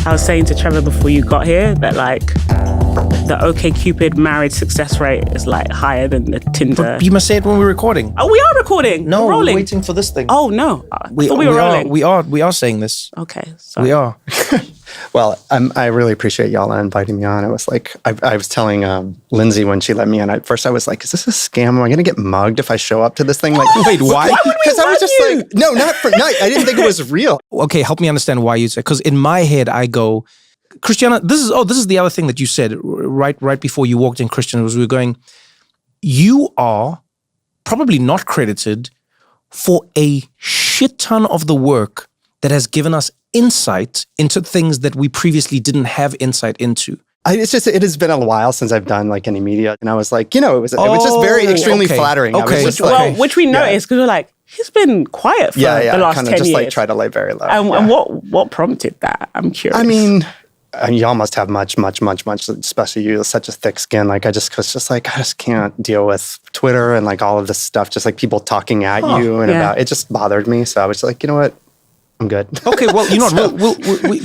I was saying to Trevor before you got here that like the OkCupid marriage success rate is like higher than the Tinder. But you must say it when we're recording. Oh, we are recording. No, we're rolling. we're waiting for this thing. Oh no, I thought we were rolling. We are saying this. Okay, sorry. We are. Well, I really appreciate y'all inviting me on. It was like, I was telling Lindsay when she let me in, at first I was like, is this a scam? Am I going to get mugged if I show up to this thing? Like, wait, why? Because I was just like, no, not for night. I didn't think it was real. Okay, help me understand why you said, because in my head I go, Christiana, this is the other thing that you said right before you walked in, Christian, was we were going, you are probably not credited for a shit ton of the work that has given us insight into things that we previously didn't have insight into. It has been a while since I've done like any media. And I was like, it was just very extremely flattering. Okay. Which we noticed because we're like, he's been quiet for the last 10 years. Just like try to lay very low. And what prompted that? I'm curious. I mean, y'all must have much, especially you, such a thick skin. Like I just can't deal with Twitter and like all of this stuff, just like people talking at you and about, it just bothered me. So I was like, you know what? I'm good. Okay, well, you know what?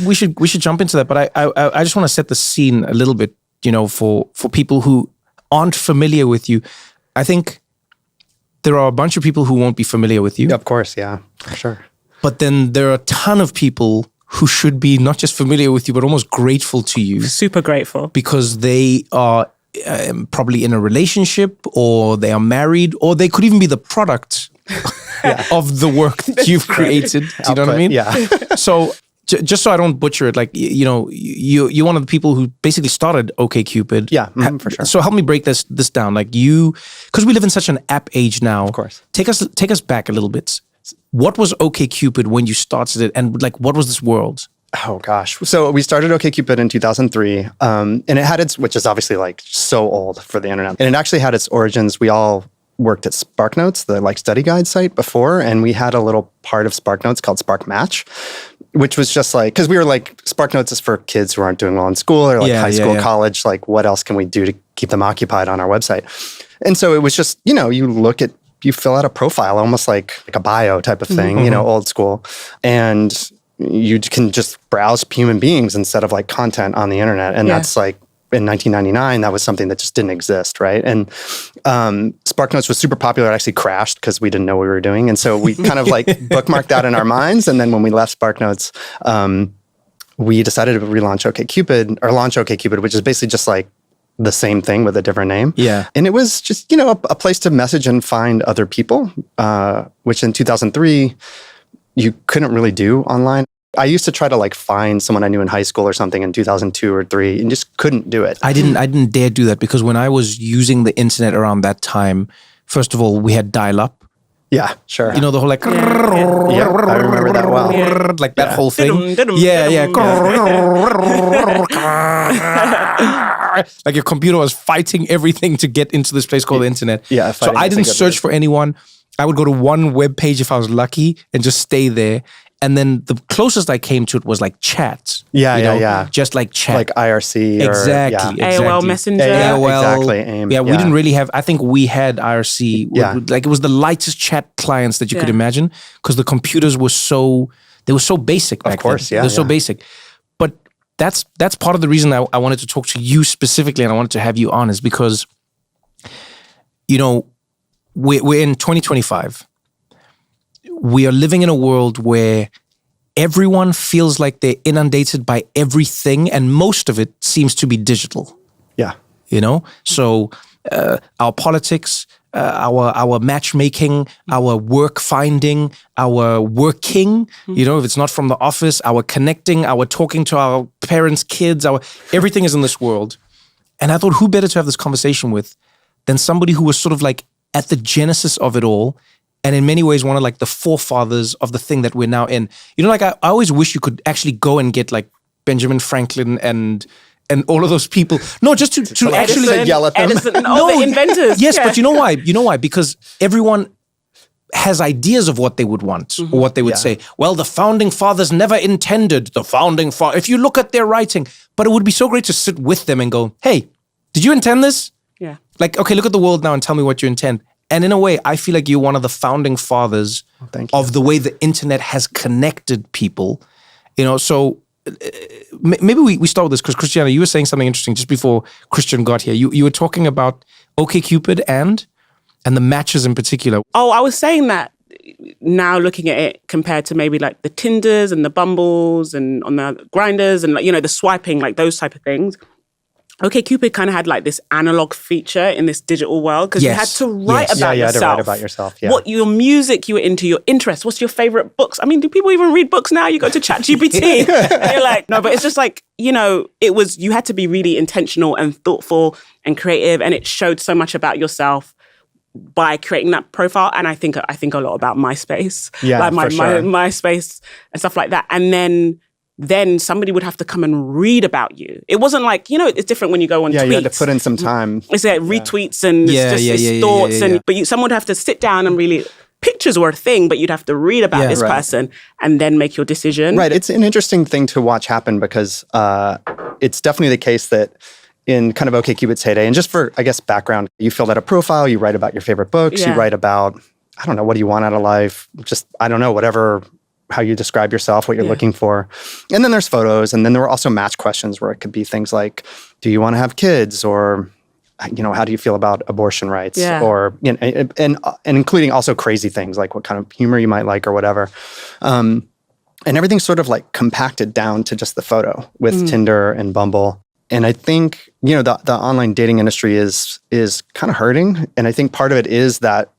We should jump into that, but I just want to set the scene a little bit, for people who aren't familiar with you. I think there are a bunch of people who won't be familiar with you. Yeah, of course, yeah, for sure. But then there are a ton of people who should be not just familiar with you, but almost grateful to you. Super grateful. Because they are probably in a relationship, or they are married, or they could even be the product of the work that you've created. Do you know what I mean? Yeah. So just so I don't butcher it, like, you're one of the people who basically started OkCupid. Yeah, for sure. So help me break this down. Like because we live in such an app age now. Of course. Take us back a little bit. What was OkCupid when you started it, and like what was this world? Oh gosh. So we started OkCupid in 2003, and it had which is obviously like so old for the internet, and it actually had its origins. We all worked at SparkNotes, the like study guide site before, and we had a little part of SparkNotes called Spark Match, which was just like, because we were like, SparkNotes is for kids who aren't doing well in school or like high school, college, like what else can we do to keep them occupied on our website? And so it was just, you fill out a profile, almost like a bio type of thing, old school. And you can just browse human beings instead of like content on the internet. And that's like, in 1999, that was something that just didn't exist, right? And SparkNotes was super popular. It actually crashed because we didn't know what we were doing. And so we kind of like bookmarked that in our minds. And then when we left SparkNotes, we decided to launch OkCupid, which is basically just like the same thing with a different name. Yeah. And it was just, a place to message and find other people, which in 2003, you couldn't really do online. I used to try to like find someone I knew in high school or something in 2002 or 3 and just couldn't do it. I didn't dare do that because when I was using the internet around that time, first of all, we had dial-up. Yeah, sure. The whole like... Yeah, I remember that well. Like that whole thing. Like your computer was fighting everything to get into this place called the internet. Yeah. So I didn't search for anyone. I would go to one web page if I was lucky and just stay there. And then the closest I came to it was like chat. Yeah. Just like chat. Like IRC or... Exactly. AOL Messenger. AOL. Exactly. AIM. Yeah, we didn't really have... I think we had IRC. Yeah. Like it was the lightest chat clients that you could imagine because the computers were so... They were so basic back then. Of course, They were so basic. But that's part of the reason I wanted to talk to you specifically and I wanted to have you on is because, we're in 2025. We are living in a world where everyone feels like they're inundated by everything and most of it seems to be digital. Yeah. So our politics, our matchmaking, our work finding, our working, if it's not from the office, our connecting, our talking to our parents' kids, everything is in this world. And I thought, who better to have this conversation with than somebody who was sort of like at the genesis of it all. And in many ways, one of like the forefathers of the thing that we're now in. Like I always wish you could actually go and get like Benjamin Franklin and all of those people. No, just to actually yell at them. Edison, the inventors. Yes, but you know why? Because everyone has ideas of what they would want or what they would say. Well, the founding fathers never intended if you look at their writing. But it would be so great to sit with them and go, hey, did you intend this? Yeah. Like, okay, look at the world now and tell me what you intend. And in a way, I feel like you're one of the founding fathers of the way the internet has connected people. So maybe we start with this because Christiana, you were saying something interesting just before Christian got here. You were talking about OkCupid and the matches in particular. Oh, I was saying that now looking at it compared to maybe like the Tinders and the Bumbles and on the Grinders and like, you know, the swiping, like those type of things. OkCupid kind of had like this analog feature in this digital world because you had to write about you yourself. had to write about yourself. Yeah. What your music you were into, your interests, what's your favorite books? I mean, do people even read books now? You go to ChatGPT and you're like, no, but it's just like, you know, you had to be really intentional and thoughtful and creative, and it showed so much about yourself by creating that profile. And I think a lot about MySpace. Yeah, like my for sure. MySpace and stuff like that. And then somebody would have to come and read about you. It wasn't like, you know, it's different when you go on tweets. You had to put in some time. It's like retweets and it's thoughts. But someone would have to sit down and really, pictures were a thing, but you'd have to read about this person and then make your decision. Right. It's an interesting thing to watch happen because it's definitely the case that in kind of OkCupid's heyday, and just for, I guess, background, you fill out a profile, you write about your favorite books, you write about, I don't know, what do you want out of life? Just, I don't know, whatever, how you describe yourself, what you're looking for. And then there's photos. And then there were also match questions where it could be things like, do you want to have kids? Or, you know, how do you feel about abortion rights? Or, you know, and including also crazy things like what kind of humor you might like or whatever. And everything's sort of like compacted down to just the photo with Tinder and Bumble. And I think, you know, the online dating industry is kind of hurting. And I think part of it is that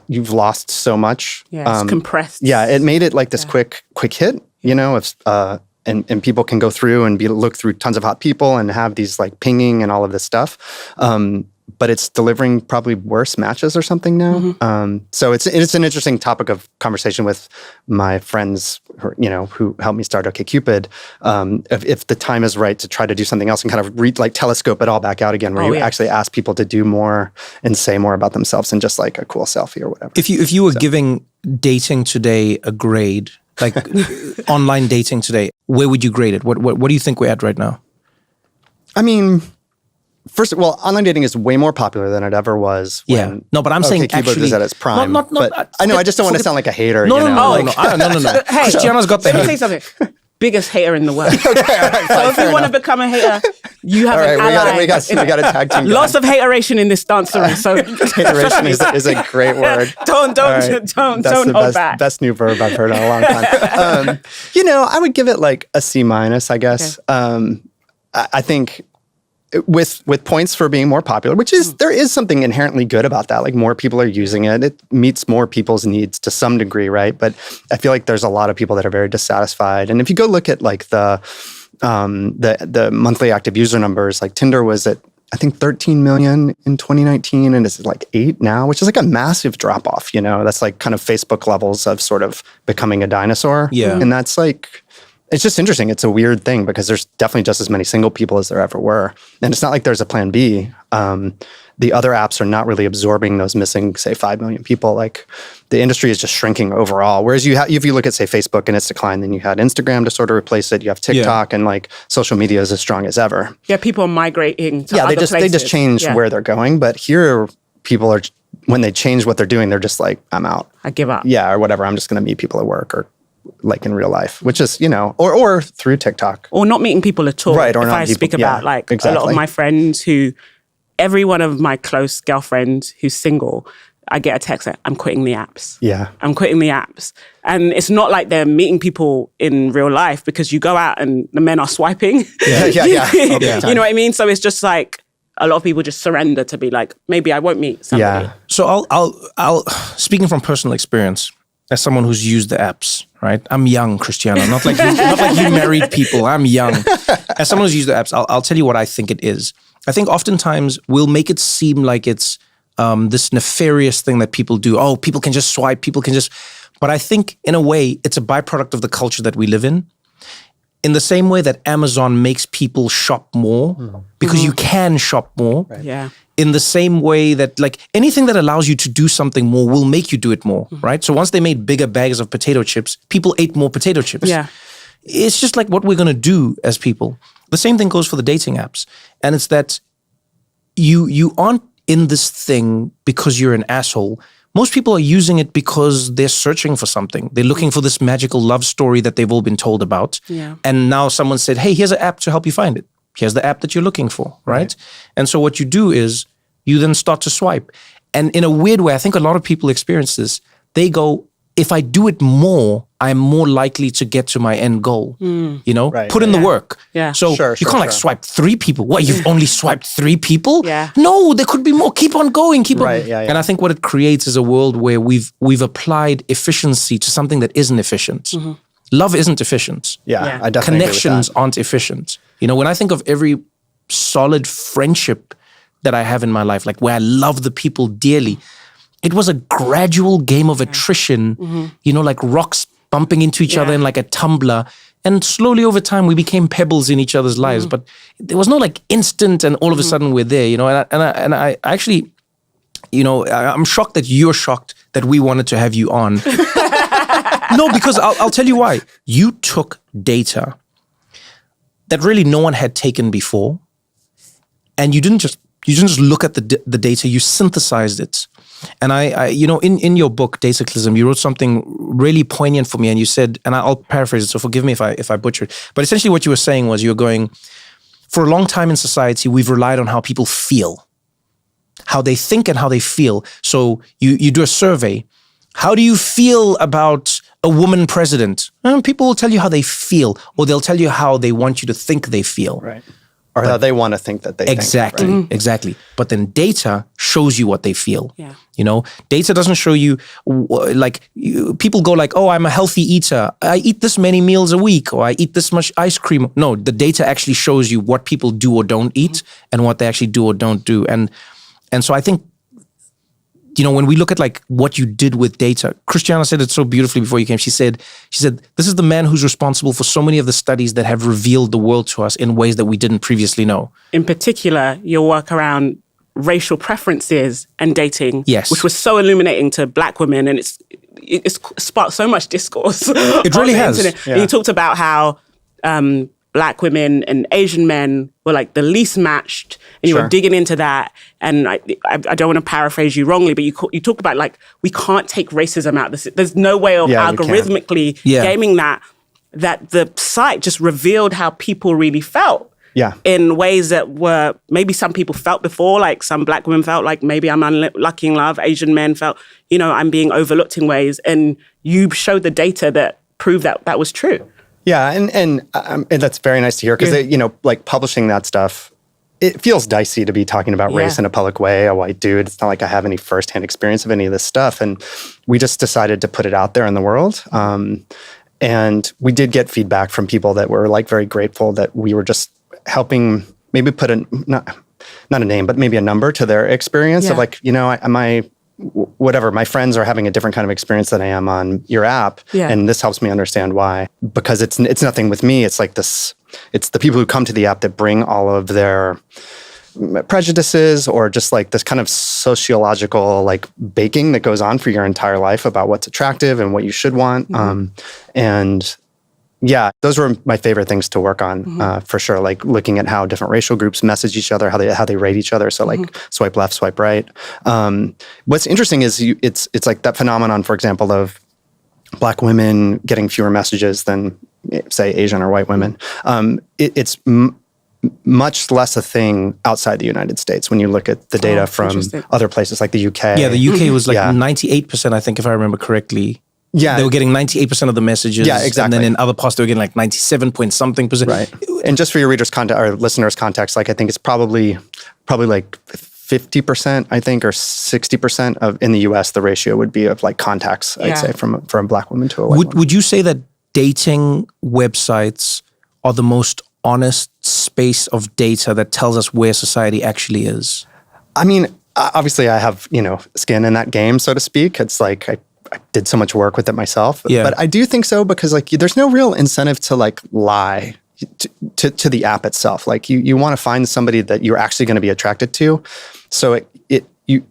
you've lost so much. Yeah, it's compressed. Yeah, it made it like this quick hit, you know, and people can go through and look through tons of hot people and have these like pinging and all of this stuff. But it's delivering probably worse matches or something now. So it's an interesting topic of conversation with my friends, who helped me start OkCupid. If the time is right to try to do something else and kind of telescope it all back out again, where you actually ask people to do more and say more about themselves than just like a cool selfie or whatever. If you were giving dating today a grade, like online dating today, where would you grade it? What do you think we're at right now? I mean, first of all, online dating is way more popular than it ever was. When No, but I'm saying actually was at its prime. Not, but I know. I just don't want to sound like a hater. No. Hey, Christiana's got the Let me hate. say something. Biggest hater in the world. Okay, all right, So if you want to become a hater, you have an ally. We got a tag team. Lots of hateration in this dancery. So hateration is a great word. Don't hold back. Best new verb I've heard in a long time. I would give it like a C-, I guess. Okay. I think with points for being more popular, which is there is something inherently good about that. Like more people are using it. It meets more people's needs to some degree, right? But I feel like there's a lot of people that are very dissatisfied. And if you go look at like the monthly active user numbers, like Tinder was at I think 13 million in 2019 and it's like 8 now, which is like a massive drop off, That's like kind of Facebook levels of sort of becoming a dinosaur. Yeah. And that's like, it's just interesting. It's a weird thing because there's definitely just as many single people as there ever were. And it's not like there's a plan B. The other apps are not really absorbing those missing, say, 5 million people. Like the industry is just shrinking overall. Whereas if you look at, say, Facebook and its decline, then you had Instagram to sort of replace it. You have TikTok and like social media is as strong as ever. Yeah, people are migrating to other places. They just change where they're going. But here, people are, when they change what they're doing, they're just like, I'm out. I give up. Yeah, or whatever. I'm just going to meet people at work or like in real life, which is, or through TikTok. Or not meeting people at all. Right, or not people. Speak about a lot of my friends every one of my close girlfriends who's single, I get a text that I'm quitting the apps. Yeah. I'm quitting the apps. And it's not like they're meeting people in real life because you go out and the men are swiping. Yeah. You know what I mean? So it's just like a lot of people just surrender to be like, maybe I won't meet somebody. Yeah. So I'll speaking from personal experience, as someone who's used the apps, right? I'm young, Christiana, not like you married people. I'm young. As someone who's used the apps, I'll tell you what I think it is. I think oftentimes we'll make it seem like it's this nefarious thing that people do. Oh, people can just swipe, But I think in a way, it's a byproduct of the culture that we live in. In the same way that Amazon makes people shop more because you can shop more. Right. Yeah. In the same way that like anything that allows you to do something more will make you do it more, right? So once they made bigger bags of potato chips, people ate more potato chips. Yeah. It's just like what we're going to do as people. The same thing goes for the dating apps. And it's that you aren't in this thing because you're an asshole, most people are using it because they're searching for something. They're looking for this magical love story that they've all been told about. Yeah. And now someone said, hey, here's an app to help you find it. Here's the app that you're looking for, right? And so what you do is you then start to swipe. And in a weird way, I think a lot of people experience this. They go, if I do it more, I'm more likely to get to my end goal. You know, put in the work. Yeah. So you can't like swipe 3 people. What, you've only swiped 3 people? Yeah. No, there could be more. Keep on going. Keep on. Yeah. And I think what it creates is a world where we've applied efficiency to something that isn't efficient. Love isn't efficient. Yeah. I definitely Connections agree with aren't efficient. You know, when I think of every solid friendship that I have in my life, like where I love the people dearly, it was a gradual game of attrition, you know, like rocks bumping into each other in like a tumbler. And slowly over time, we became pebbles in each other's lives. But there was no like instant and all of a sudden we're there, you know. And I actually, you know, I'm shocked that you're shocked that we wanted to have you on. No, because I'll tell you why. You took data that really no one had taken before, and you didn't just look at the data. You synthesized it. And I you know, in your book, Dataclism, you wrote something really poignant for me, and you said, and I'll paraphrase it, so forgive me if I butcher it, but essentially what you were saying was, you were going, for a long time in society, we've relied on how people feel, how they think and how they feel. So you do a survey. How do you feel about a woman president? People will tell you how they feel, or they'll tell you how they want you to think they feel. Right. Or how they want to think that they exactly, think. Right? Exactly. But then data shows you what they feel. Yeah. You know, data doesn't show you, like, people go like, oh, I'm a healthy eater. I eat this many meals a week, or I eat this much ice cream. No, the data actually shows you what people do or don't eat and what they actually do or don't do. And so I think, you know, when we look at like what you did with data, Christiana said it so beautifully before you came. She said, this is the man who's responsible for so many of the studies that have revealed the world to us in ways that we didn't previously know. In particular, your work around racial preferences and dating, yes, which was so illuminating to Black women, and it's sparked so much discourse. It really has. Yeah. And you talked about how Black women and Asian men were like the least matched, and you were digging into that. And I don't want to paraphrase you wrongly, but you talked about like, we can't take racism out. There's no way of algorithmically gaming that the site just revealed how people really felt. Yeah. In ways that were maybe some people felt before, like some Black women felt like maybe I'm unlucky in love. Asian men felt, you know, I'm being overlooked in ways. And you showed the data that proved that was true. Yeah, and that's very nice to hear, because you know, like publishing that stuff, it feels dicey to be talking about race in a public way. A white dude, it's not like I have any firsthand experience of any of this stuff, and we just decided to put it out there in the world. And we did get feedback from people that were like very grateful that we were just helping maybe put not a name, but maybe a number to their experience of like, you know, whatever, my friends are having a different kind of experience than I am on your app. Yeah. And this helps me understand why. Because it's nothing with me. It's like this, it's the people who come to the app that bring all of their prejudices, or just like this kind of sociological like baking that goes on for your entire life about what's attractive and what you should want. And yeah, those were my favorite things to work on, for sure. Like looking at how different racial groups message each other, how they rate each other. So like swipe left, swipe right. What's interesting is it's like that phenomenon, for example, of Black women getting fewer messages than, say, Asian or white women. It's much less a thing outside the United States when you look at the data from other places like the UK. Yeah, the UK was like 98%, I think, if I remember correctly. Yeah. They were getting 98% of the messages. Yeah, exactly. And then in other parts, they were getting like 97 point something percent. Right. And just for your readers' context, or listeners' context, like I think it's probably like 50%, I think, or 60% of in the US, the ratio would be of like contacts, I'd say, from a Black woman to a white woman. Would you say that dating websites are the most honest space of data that tells us where society actually is? I mean, obviously I have, you know, skin in that game, so to speak. It's like I did so much work with it myself. Yeah. But I do think so, because like there's no real incentive to like lie to the app itself. Like you want to find somebody that you're actually going to be attracted to. So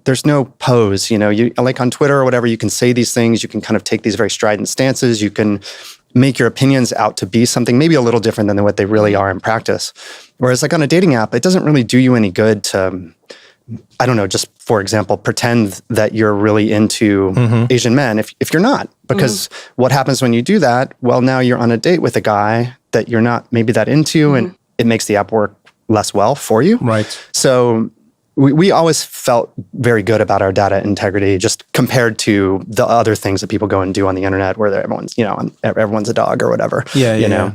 there's no pose, you know, you like on Twitter or whatever, you can say these things, you can kind of take these very strident stances, you can make your opinions out to be something maybe a little different than what they really are in practice. Whereas like on a dating app, it doesn't really do you any good to I don't know, just for example, pretend that you're really into Asian men if you're not. Because what happens when you do that? Well, now you're on a date with a guy that you're not maybe that into, and it makes the app work less well for you. Right. So we always felt very good about our data integrity, just compared to the other things that people go and do on the internet, where everyone's a dog or whatever. Yeah.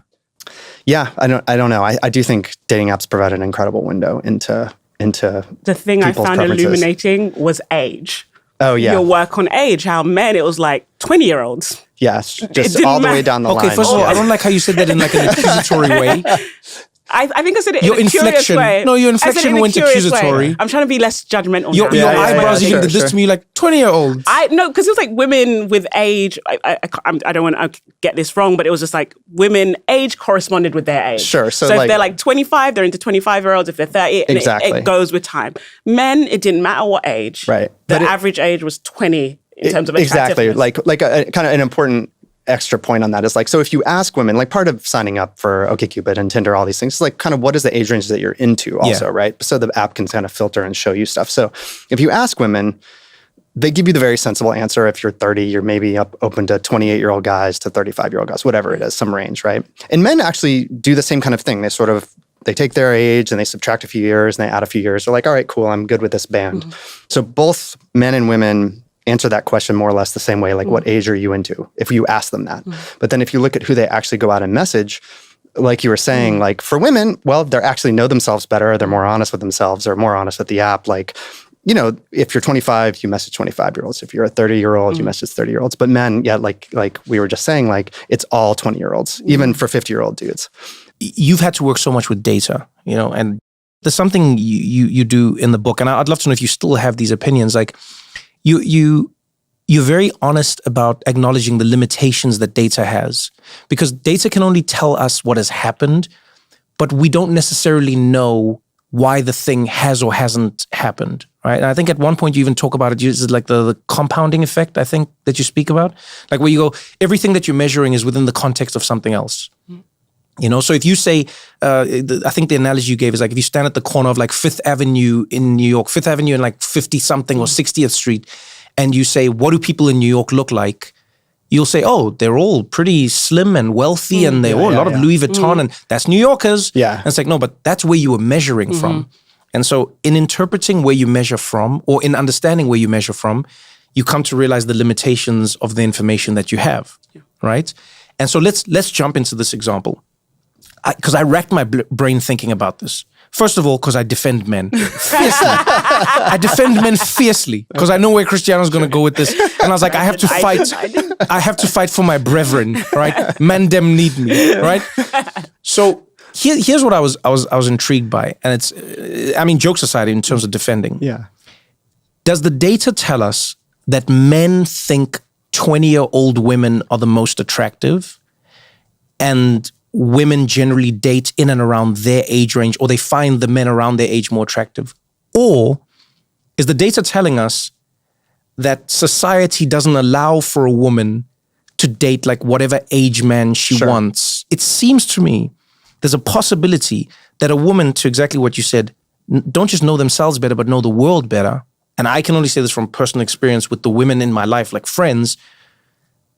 Yeah, I don't know. I do think dating apps provide an incredible window into the thing I people's found preferences. illuminating was age. Oh yeah, Your work on age. How men, it was like 20-year-olds. yes, just didn't all the way matter. down the line. Okay, first of all, I don't like how you said that in like an accusatory way. I think I said it Your in a curious inflection- way. no, your I said it inflection in a went curious way. accusatory. I'm trying to be less judgmental Your now. eyebrows even did this to me like 20-year-olds. No, because it was like women with age. I don't want to get this wrong, but it was just like women age corresponded with their age. Sure, so if like- they're like 25, they're into 25-year-olds. If they're 30, and Exactly. it goes with time. Men, it didn't matter what age. Right. The But average age was 20 in terms of exactly attractiveness. like a kind of an important extra point on that is like, so if you ask women, like part of signing up for OkCupid and Tinder, all these things, is like kind of what is the age range that you're into also, right? So the app can kind of filter and show you stuff. So if you ask women, they give you the very sensible answer. If you're 30, you're maybe open to 28-year-old guys to 35-year-old guys, whatever it is, some range, right? And men actually do the same kind of thing. They take their age and they subtract a few years and they add a few years. They're like, all right, cool, I'm good with this band. So both men and women answer that question more or less the same way, like what age are you into, if you ask them that. But then if you look at who they actually go out and message, like you were saying, like for women, well, they actually know themselves better, they're more honest with themselves, or more honest with the app. Like, you know, if you're 25, you message 25-year-olds. If you're a 30-year-old, you message 30-year-olds. But men, yeah, like we were just saying, like it's all 20-year-olds, even for 50-year-old dudes. You've had to work so much with data, you know, and there's something you do in the book, and I'd love to know if you still have these opinions. Like you're very honest about acknowledging the limitations that data has, because data can only tell us what has happened, but we don't necessarily know why the thing has or hasn't happened, right? And I think at one point you even talk about it, it's like the compounding effect, I think, that you speak about. Like where you go, everything that you're measuring is within the context of something else. You know, so if you say, I think the analogy you gave is like if you stand at the corner of like 5th Avenue in New York, 5th Avenue and like 50-something or 60th Street, and you say, what do people in New York look like? You'll say, oh, they're all pretty slim and wealthy and they're all a lot of Louis Vuitton and that's New Yorkers. Yeah. And it's like, no, but that's where you were measuring from. And so in interpreting where you measure from, or in understanding where you measure from, you come to realize the limitations of the information that you have, right? And so let's jump into this example. Because I racked my brain thinking about this. First of all, because I defend men fiercely. I defend men fiercely because I know where Cristiano's going to go with this. And I was like, I have to fight. I have to fight for my brethren, right? Men them need me, right? So here's what I was intrigued by, and it's, I mean, jokes aside, in terms of defending. Yeah. Does the data tell us that men think 20-year-old women are the most attractive, and women generally date in and around their age range, or they find the men around their age more attractive? Or is the data telling us that society doesn't allow for a woman to date like whatever age man she wants? It seems to me there's a possibility that a woman, to exactly what you said, don't just know themselves better, but know the world better. And I can only say this from personal experience with the women in my life, like friends.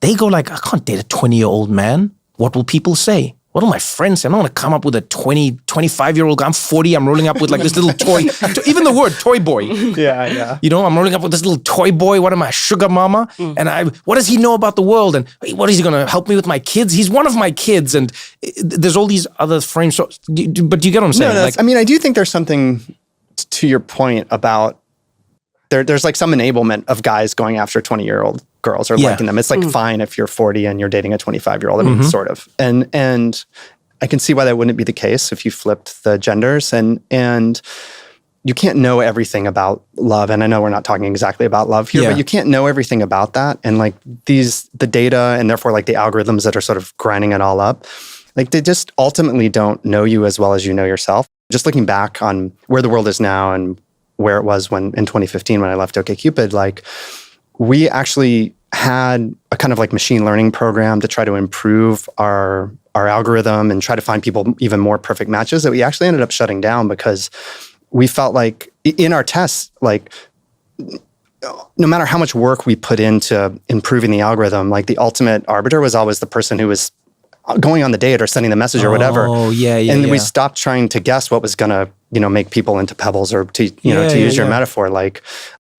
They go like, I can't date a 20-year-old man. What will people say? What do my friends say? I'm not going to come up with a 25-year-old guy. I'm 40. I'm rolling up with like this little toy. Even the word toy boy. Yeah. You know, I'm rolling up with this little toy boy. What am I, sugar mama? And what does he know about the world? And what is he going to help me with my kids? He's one of my kids. And there's all these other frames. So, but do you get what I'm saying? No, like, I mean, I do think there's something to your point about there's like some enablement of guys going after 20-year-old girls or liking them. It's like fine if you're 40 and you're dating a 25-year-old. I mean, sort of. And I can see why that wouldn't be the case if you flipped the genders. And you can't know everything about love. And I know we're not talking exactly about love here, but you can't know everything about that. And like the data and therefore like the algorithms that are sort of grinding it all up, like they just ultimately don't know you as well as you know yourself. Just looking back on where the world is now and where it was when in 2015 when I left OkCupid, like we actually had a kind of like machine learning program to try to improve our algorithm and try to find people even more perfect matches that we actually ended up shutting down because we felt like in our tests, like no matter how much work we put into improving the algorithm, like the ultimate arbiter was always the person who was going on the date or sending the message or whatever. Oh, yeah. And we stopped trying to guess what was going to, make people into pebbles, or to use your metaphor, like,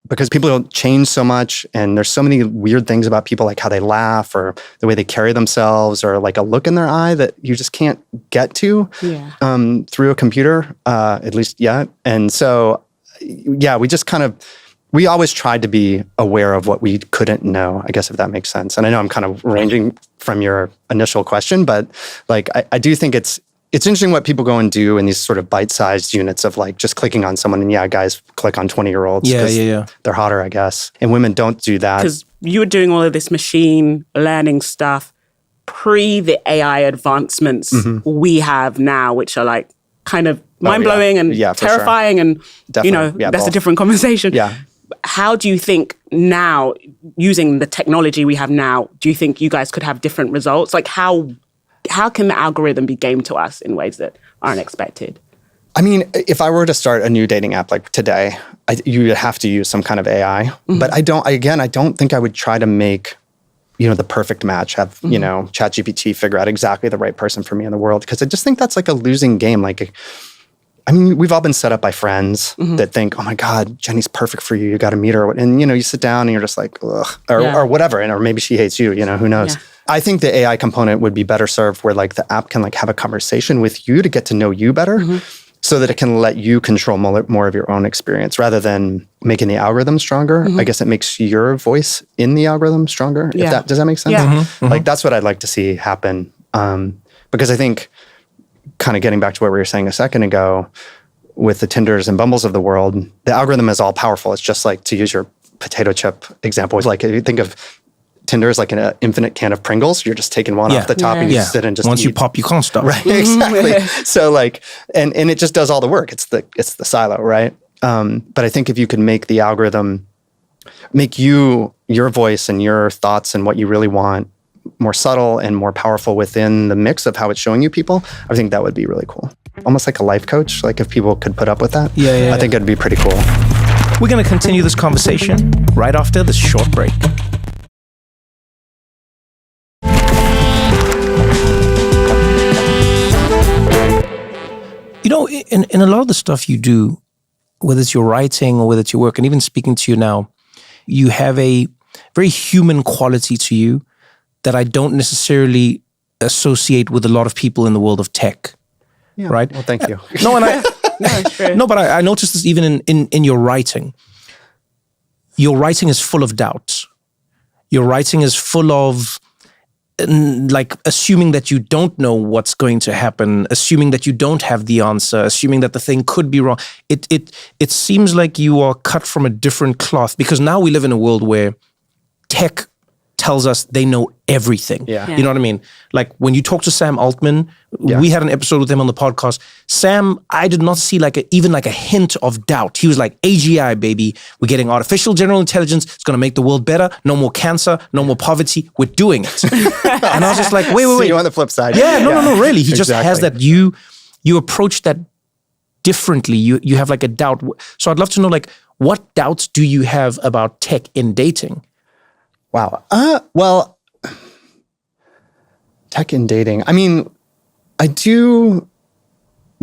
because people don't change so much, and there's so many weird things about people, like how they laugh or the way they carry themselves, or like a look in their eye that you just can't get to through a computer, at least yet. And so, we just we always tried to be aware of what we couldn't know, I guess, if that makes sense. And I know I'm kind of ranging from your initial question, but like I do think it's interesting what people go and do in these sort of bite-sized units of like just clicking on someone, and guys click on 20-year-olds because they're hotter, I guess. And women don't do that. Because you were doing all of this machine learning stuff pre the AI advancements we have now, which are like kind of mind-blowing and terrifying. And, that's a different conversation. Yeah. How do you think now, using the technology we have now, do you think you guys could have different results? Like how can the algorithm be game to us in ways that aren't expected? I mean, if I were to start a new dating app like today, you would have to use some kind of AI. But I don't think I would try to make, the perfect match, have, ChatGPT figure out exactly the right person for me in the world. Because I just think that's like a losing game. Like, I mean, we've all been set up by friends that think, oh my God, Jenny's perfect for you. You got to meet her. And, you sit down and you're just like, ugh, or whatever. Or maybe she hates you, who knows? Yeah. I think the AI component would be better served where like the app can like have a conversation with you to get to know you better so that it can let you control more of your own experience rather than making the algorithm stronger. I guess it makes your voice in the algorithm stronger. Yeah. Does that make sense? Yeah. Like that's what I'd like to see happen. Because I think, kind of getting back to what we were saying a second ago, with the Tinders and Bumbles of the world, the algorithm is all powerful. It's just like, to use your potato chip example, it's like if you think of Tinder as like an infinite can of Pringles, you're just taking one off the top and you sit and just once eat. you pop, you can't stop. Right, exactly. So like, and it just does all the work. It's the silo, right? But I think if you can make the algorithm, make your voice and your thoughts and what you really want more subtle and more powerful within the mix of how it's showing you people, I think that would be really cool. Almost like a life coach, like if people could put up with that. I think it'd be pretty cool. We're going to continue this conversation right after this short break. In a lot of the stuff you do, whether it's your writing or whether it's your work, and even speaking to you now, you have a very human quality to you that I don't necessarily associate with a lot of people in the world of tech. Yeah. Right? Well, thank you. No, it's true. No, but I noticed this even in your writing. Your writing is full of doubt. Your writing is full of like assuming that you don't know what's going to happen, assuming that you don't have the answer, assuming that the thing could be wrong. It seems like you are cut from a different cloth, because now we live in a world where tech tells us they know everything. Yeah. You know what I mean? Like when you talk to Sam Altman, we had an episode with him on the podcast. Sam, I did not see even a hint of doubt. He was like, AGI, baby. We're getting artificial general intelligence. It's going to make the world better. No more cancer. No more poverty. We're doing it. And I was just like, wait. See you on the flip side. Yeah, no, really. He just has that. You approach that differently. You have like a doubt. So I'd love to know, like, what doubts do you have about tech in dating? Wow. Well, tech in dating. I mean, I do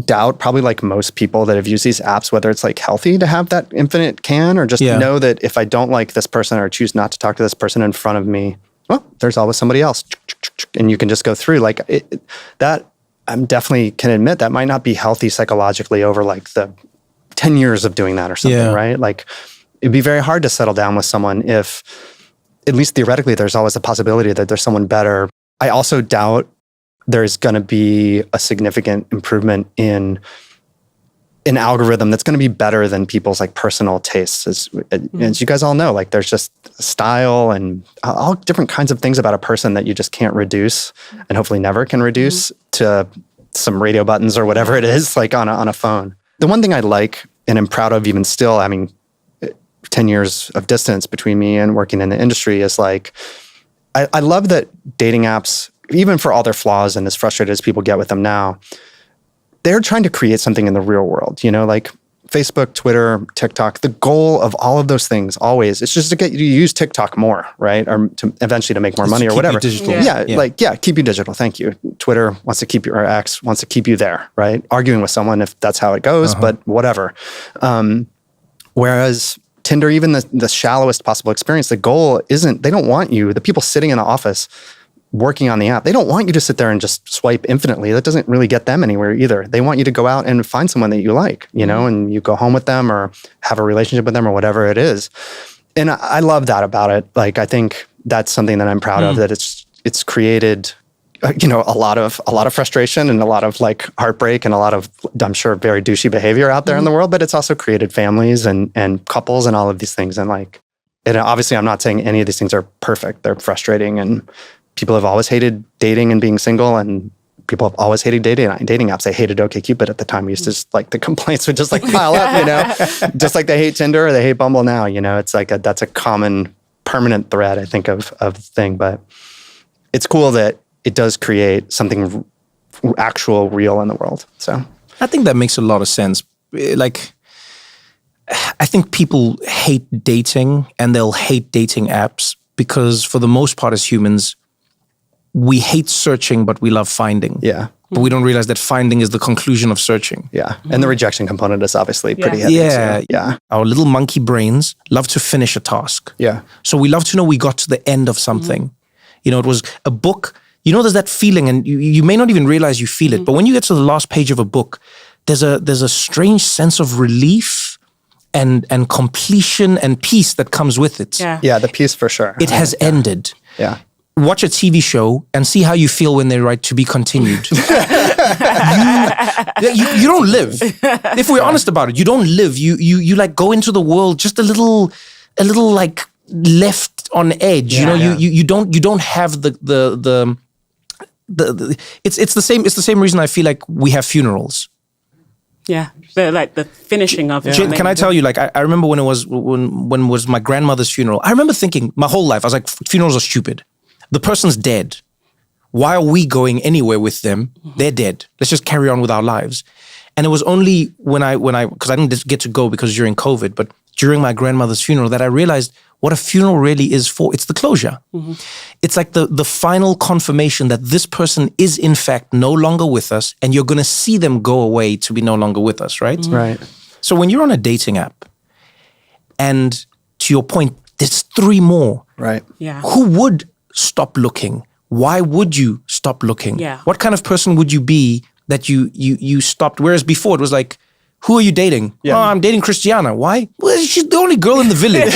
doubt, probably like most people that have used these apps, whether it's like healthy to have that infinite can, or just know that if I don't like this person or choose not to talk to this person in front of me, well, there's always somebody else. And you can just go through like that. I'm definitely can admit that might not be healthy psychologically over like the 10 years of doing that or something, right? Like it'd be very hard to settle down with someone if, at least theoretically, there's always a possibility that there's someone better. I also doubt there's going to be a significant improvement in an algorithm that's going to be better than people's like personal tastes. As you guys all know, like there's just style and all different kinds of things about a person that you just can't reduce, and hopefully never can reduce to some radio buttons or whatever it is, like on a phone. The one thing I like and am proud of even still, I mean, 10 years of distance between me and working in the industry is like, I love that dating apps, even for all their flaws and as frustrated as people get with them now, they're trying to create something in the real world, like Facebook, Twitter, TikTok, the goal of all of those things always, it's just to get you to use TikTok more, right? Or to eventually to make more money or whatever. Digital. Keep you digital. Thank you. Twitter wants to keep you, or X wants to keep you there, right? Arguing with someone if that's how it goes, but whatever. Whereas Tinder, even the shallowest possible experience, the goal isn't, they don't want you, the people sitting in the office working on the app, they don't want you to sit there and just swipe infinitely. That doesn't really get them anywhere either. They want you to go out and find someone that you like, and you go home with them or have a relationship with them or whatever it is. And I love that about it. Like, I think that's something that I'm proud of, that it's created, a lot of frustration and a lot of like heartbreak and a lot of, I'm sure, very douchey behavior out there in the world, but it's also created families and couples and all of these things. And obviously I'm not saying any of these things are perfect. They're frustrating, and people have always hated dating and being single, and people have always hated dating apps. They hated OkCupid at the time. We used to just like, the complaints would just like pile up, just like they hate Tinder or they hate Bumble now, it's like that's a common permanent thread, I think, of the thing. But it's cool that it does create something actual, real in the world. So I think that makes a lot of sense. Like, I think people hate dating, and they'll hate dating apps because for the most part as humans, we hate searching, but we love finding. Yeah. But we don't realize that finding is the conclusion of searching. Yeah. And the rejection component is obviously pretty heavy. Yeah. Too. Yeah. Our little monkey brains love to finish a task. Yeah. So we love to know we got to the end of something. It was a book. There's that feeling, and you may not even realize you feel it, but when you get to the last page of a book, there's a strange sense of relief and completion and peace that comes with it. Yeah, the peace for sure. It has ended. Yeah. Watch a TV show and see how you feel when they write "to be continued." you don't live. If we're honest about it, you don't live. You like go into the world just a little like left on edge. You don't have the it's the same reason I feel like we have funerals. Yeah, like the finishing of it. Can I tell you, like, I remember when was my grandmother's funeral, I remember thinking my whole life, I was like, funerals are stupid. The person's dead. Why are we going anywhere with them? They're dead. Let's just carry on with our lives. And it was only when I because I didn't get to go because during COVID, but during my grandmother's funeral that I realized what a funeral really is for. It's the closure. It's like the final confirmation that this person is in fact no longer with us, and you're going to see them go away to be no longer with us, right? Right. So when you're on a dating app, and to your point, there's 3 more. Right. Yeah. Who would stop looking? Why would you stop looking? Yeah. What kind of person would you be that you stopped? Whereas before it was like, who are you dating? Yeah. Oh, I'm dating Christiana. Why? Well, she's the only girl in the village.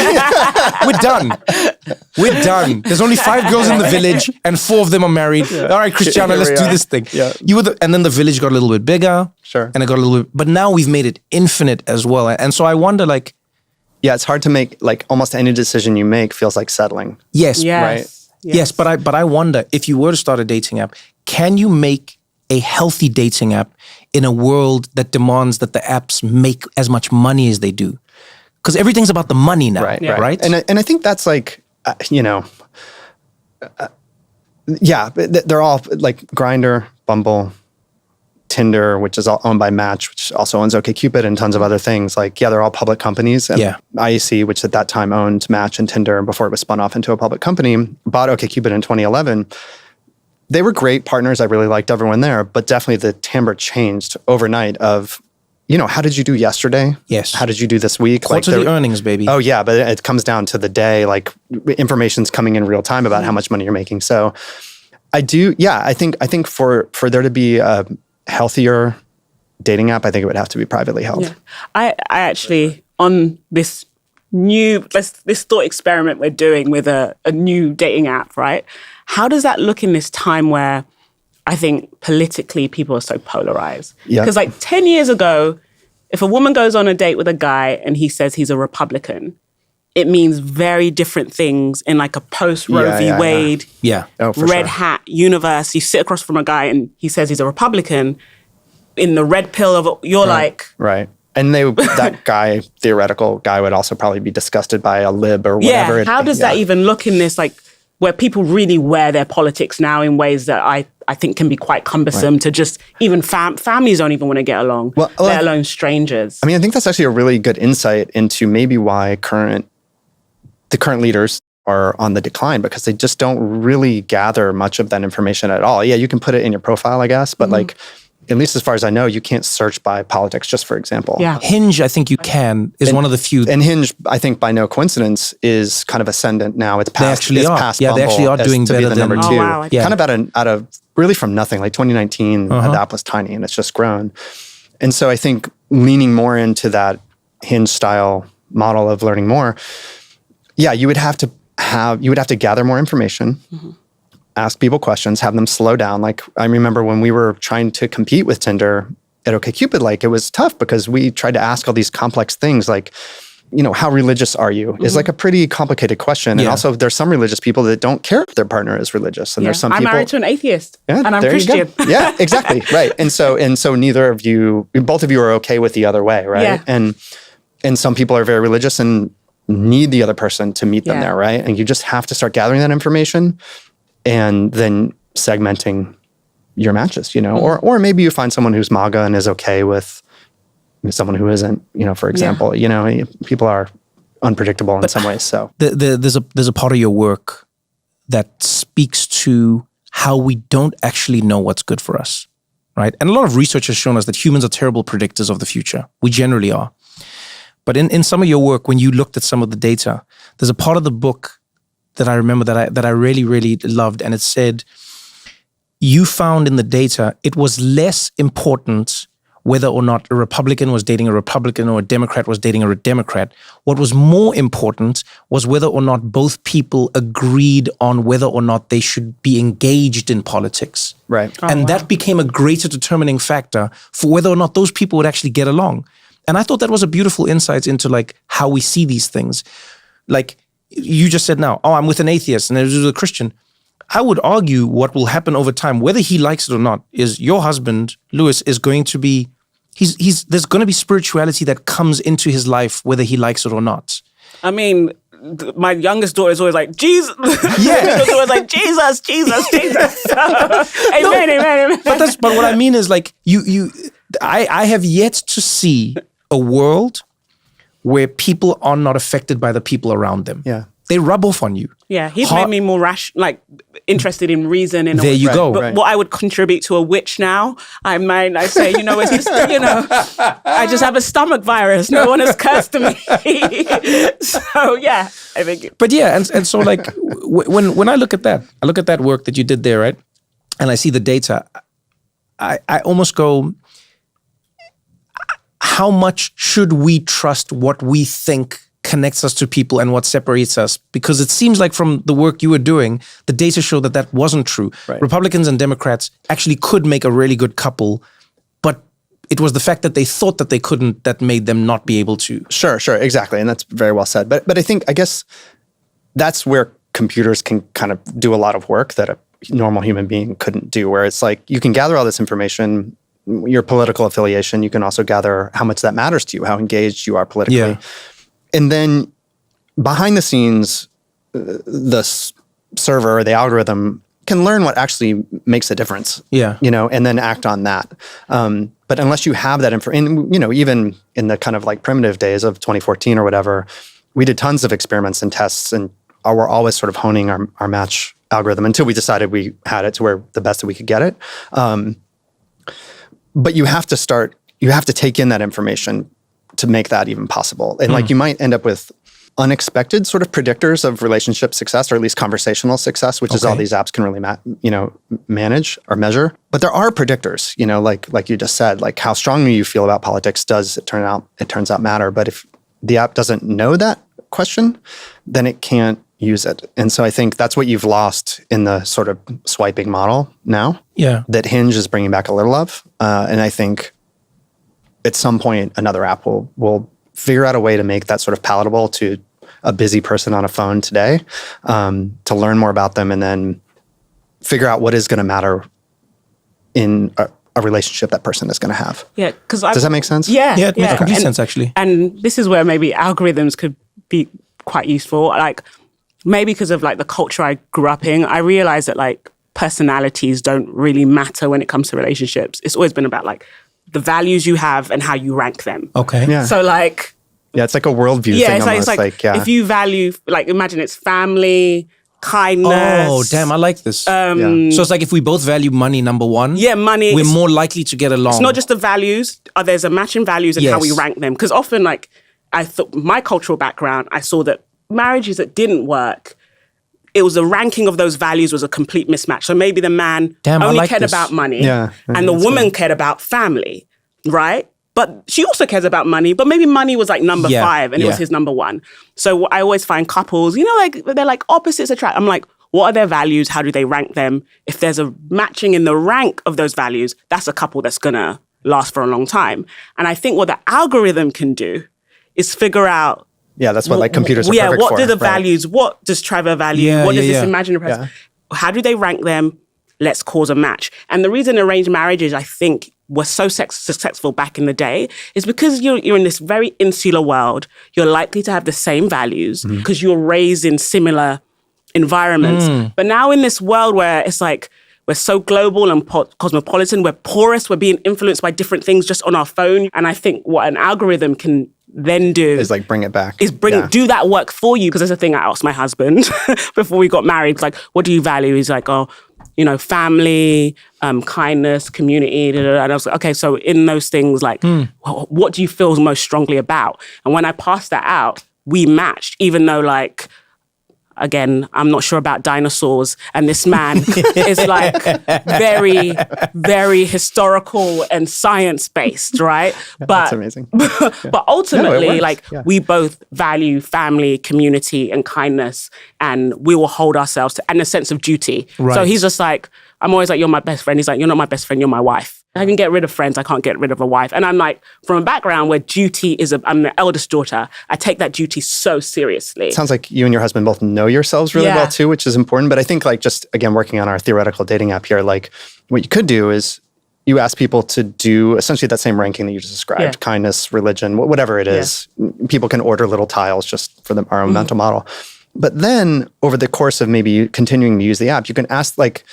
We're done. There's only 5 girls in the village and 4 of them are married. Yeah. All right, Christiana, let's do this thing. Yeah. And then the village got a little bit bigger. Sure. And it got a little bit, but now we've made it infinite as well. And so I wonder, like, yeah, it's hard to make, like, almost any decision you make feels like settling. Yes. Right. Yes, but I wonder, if you were to start a dating app, can you make a healthy dating app in a world that demands that the apps make as much money as they do? Because everything's about the money now, right? And I think that's like, they're all like Grindr, Bumble, Tinder, which is all owned by Match, which also owns OkCupid and tons of other things. Like, they're all public companies. And IAC, which at that time owned Match and Tinder before it was spun off into a public company, bought OkCupid in 2011. They were great partners. I really liked everyone there, but definitely the timbre changed overnight of, how did you do yesterday? Yes. How did you do this week? Quarterly earnings, baby. Oh, yeah, but it comes down to the day, like information's coming in real time about how much money you're making. So I think for there to be a healthier dating app, I think it would have to be privately held. Yeah. I actually, on this this thought experiment we're doing with a new dating app, right? How does that look in this time where I think politically people are so polarized? Yeah. Because like 10 years ago, if a woman goes on a date with a guy and he says he's a Republican, it means very different things in like a post-Roe v. Wade, red hat universe. You sit across from a guy and he says he's a Republican. In the red pill of you're like... Right. And that guy, theoretical guy, would also probably be disgusted by a lib or whatever. Yeah, how does that even look in this like where people really wear their politics now in ways that I think can be quite cumbersome to just even families don't even want to get along, let alone strangers. I mean, I think that's actually a really good insight into maybe why the current leaders are on the decline, because they just don't really gather much of that information at all. Yeah, you can put it in your profile, I guess, but like, at least as far as I know, you can't search by politics, just for example. Yeah. Hinge, I think you can, is one of the few. And Hinge, I think by no coincidence, is kind of ascendant now. It's past, they actually are doing better than number 2. Oh, wow. Kind of out of really from nothing. Like 2019, the app was tiny and it's just grown. And so I think leaning more into that Hinge style model of learning more, you would have to gather more information. Ask people questions, have them slow down. Like I remember when we were trying to compete with Tinder at OkCupid, like it was tough because we tried to ask all these complex things like, how religious are you? Is like a pretty complicated question. And also there's some religious people that don't care if their partner is religious. And there's some people— I'm married to an atheist and I'm Christian. Yeah, exactly. Right. And so both of you are okay with the other way, right? Yeah. And some people are very religious and need the other person to meet them there, right? And you just have to start gathering that information and then segmenting your matches, or maybe you find someone who's MAGA and is okay with someone who isn't, for example, people are unpredictable in some ways. So there's a part of your work that speaks to how we don't actually know what's good for us, right? And a lot of research has shown us that humans are terrible predictors of the future. We generally are. But in some of your work, when you looked at some of the data, there's a part of the book that I remember that I really, really loved. And it said, you found in the data, it was less important whether or not a Republican was dating a Republican or a Democrat was dating a Democrat. What was more important was whether or not both people agreed on whether or not they should be engaged in politics. Right. That became a greater determining factor for whether or not those people would actually get along. And I thought that was a beautiful insight into like how we see these things. Like, you just said now, I'm with an atheist and there's a Christian. I would argue what will happen over time, whether he likes it or not, is your husband, Lewis, is going to be, there's going to be spirituality that comes into his life, whether he likes it or not. I mean, my youngest daughter is always like, Jesus. Yeah. She's always like, Jesus. Amen. But what I mean is like, I have yet to see a world where people are not affected by the people around them. Yeah. They rub off on you. Yeah, he's made me more interested in reason. There you go. But what I would contribute to a witch now, I say, it's just, I just have a stomach virus. No one has cursed to me. So, yeah, I think. But yeah, and so like, when I look at that work that you did there, right? And I see the data, I almost go, how much should we trust what we think connects us to people and what separates us? Because it seems like from the work you were doing, the data showed that wasn't true. Right. Republicans and Democrats actually could make a really good couple, but it was the fact that they thought that they couldn't that made them not be able to. Sure, exactly. And that's very well said. But I guess that's where computers can kind of do a lot of work that a normal human being couldn't do, where it's like you can gather all this information, your political affiliation, you can also gather how much that matters to you, how engaged you are politically. Yeah. And then behind the scenes, the server or the algorithm can learn what actually makes a difference. Yeah. And then act on that. But unless you have that information, even in the kind of like primitive days of 2014 or whatever, we did tons of experiments and tests and we're always sort of honing our match algorithm until we decided we had it to where the best that we could get it. But you have to take in that information to make that even possible. And like you might end up with unexpected sort of predictors of relationship success, or at least conversational success, which is all these apps can really manage or measure. But there are predictors, like you just said, like how strongly you feel about politics turns out matter. But if the app doesn't know that question, then it can't use it. And so I think that's what you've lost in the sort of swiping model now. Yeah. That Hinge is bringing back a little of. And I think at some point another app will figure out a way to make that sort of palatable to a busy person on a phone today, to learn more about them and then figure out what is going to matter in a relationship that person is going to have. Yeah, because does that make sense? Yeah, it makes complete sense actually. And this is where maybe algorithms could be quite useful. Like maybe because of like the culture I grew up in, I realized that like personalities don't really matter when it comes to relationships. It's always been about like the values you have and how you rank them. Okay. Yeah. So like, Yeah, it's like a worldview thing almost. If you value, like imagine it's family, kindness. Oh, damn, I like this. So it's like if we both value money, number one. Yeah, money. We're more likely to get along. It's not just the values. There's a match in values and how we Yes. rank them. Because often, like, I thought my cultural background, I saw that marriages that didn't work, it was the ranking of those values was a complete mismatch. So maybe the man only cared about money, and the woman cared about family, right? But she also cares about money, but maybe money was like number 5 and it was his number 1. So I always find couples, you know, like they're like opposites attract. I'm like, what are their values? How do they rank them? If there's a matching in the rank of those values, that's a couple that's gonna last for a long time. And I think what the algorithm can do is figure out. Yeah, that's what like computers are perfect what for. do the values, what does Trevor value? What does this imaginary person, how do they rank them? Let's cause a match. And the reason arranged marriages, I think, were so successful back in the day is because you're in this very insular world. You're likely to have the same values because you're raised in similar environments. But now in this world where it's like we're so global and cosmopolitan, we're porous, we're being influenced by different things just on our phone. And I think what an algorithm can then do is like bring it back. Do that work for you. Because there's a thing I asked my husband before we got married, like, what do you value? He's like, oh, you know, family, kindness, community, da, da, da. And I was like, okay, so in those things, like, what do you feel most strongly about? And when I passed that out, we matched, even though, like, again, I'm not sure about dinosaurs. And this man is like very, very historical and science-based, right? But that's amazing. But ultimately, works. we both value family, community, and kindness, and we will hold ourselves to, and a sense of duty. Right. So he's just like, I'm always like, you're my best friend. He's like, you're not my best friend, you're my wife. I can get rid of friends, I can't get rid of a wife. And I'm like, from a background where duty is, I'm the eldest daughter, I take that duty so seriously. It sounds like you and your husband both know yourselves really well too, which is important. But I think like just, again, working on our theoretical dating app here, like what you could do is you ask people to do essentially that same ranking that you just described, kindness, religion, whatever it is. People can order little tiles just for our own mental model. But then over the course of maybe continuing to use the app, you can ask like,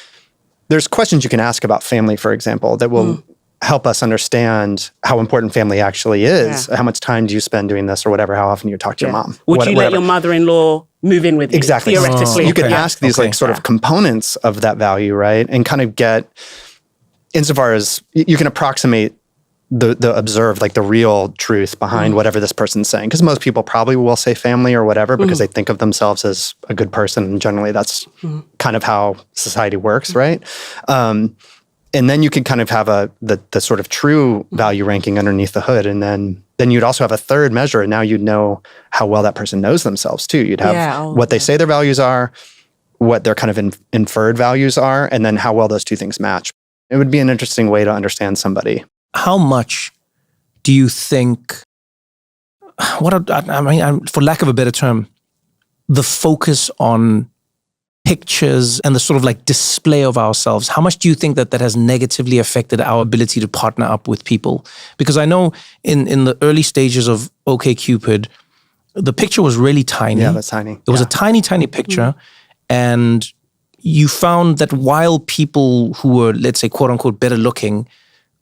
there's questions you can ask about family, for example, that will help us understand how important family actually is. How much time do you spend doing this or whatever? How often you talk to your mom? Would you let your mother-in-law move in with you? Exactly. Theoretically. You can ask these like sort of components of that value, right? And kind of get, insofar as you can approximate the observed, like the real truth behind whatever this person's saying. Because most people probably will say family or whatever because they think of themselves as a good person. And generally that's kind of how society works, right? And then you could kind of have the sort of true value ranking underneath the hood. And then you'd also have a third measure. And now you'd know how well that person knows themselves too. You'd have what they say their values are, what their kind of inferred values are, and then how well those two things match. It would be an interesting way to understand somebody. How much do you think, for lack of a better term, the focus on pictures and the sort of like display of ourselves, how much do you think that has negatively affected our ability to partner up with people? Because I know in the early stages of OkCupid, the picture was really tiny. Yeah, that's tiny. It was a tiny, tiny picture. And you found that while people who were, let's say, quote unquote, better looking,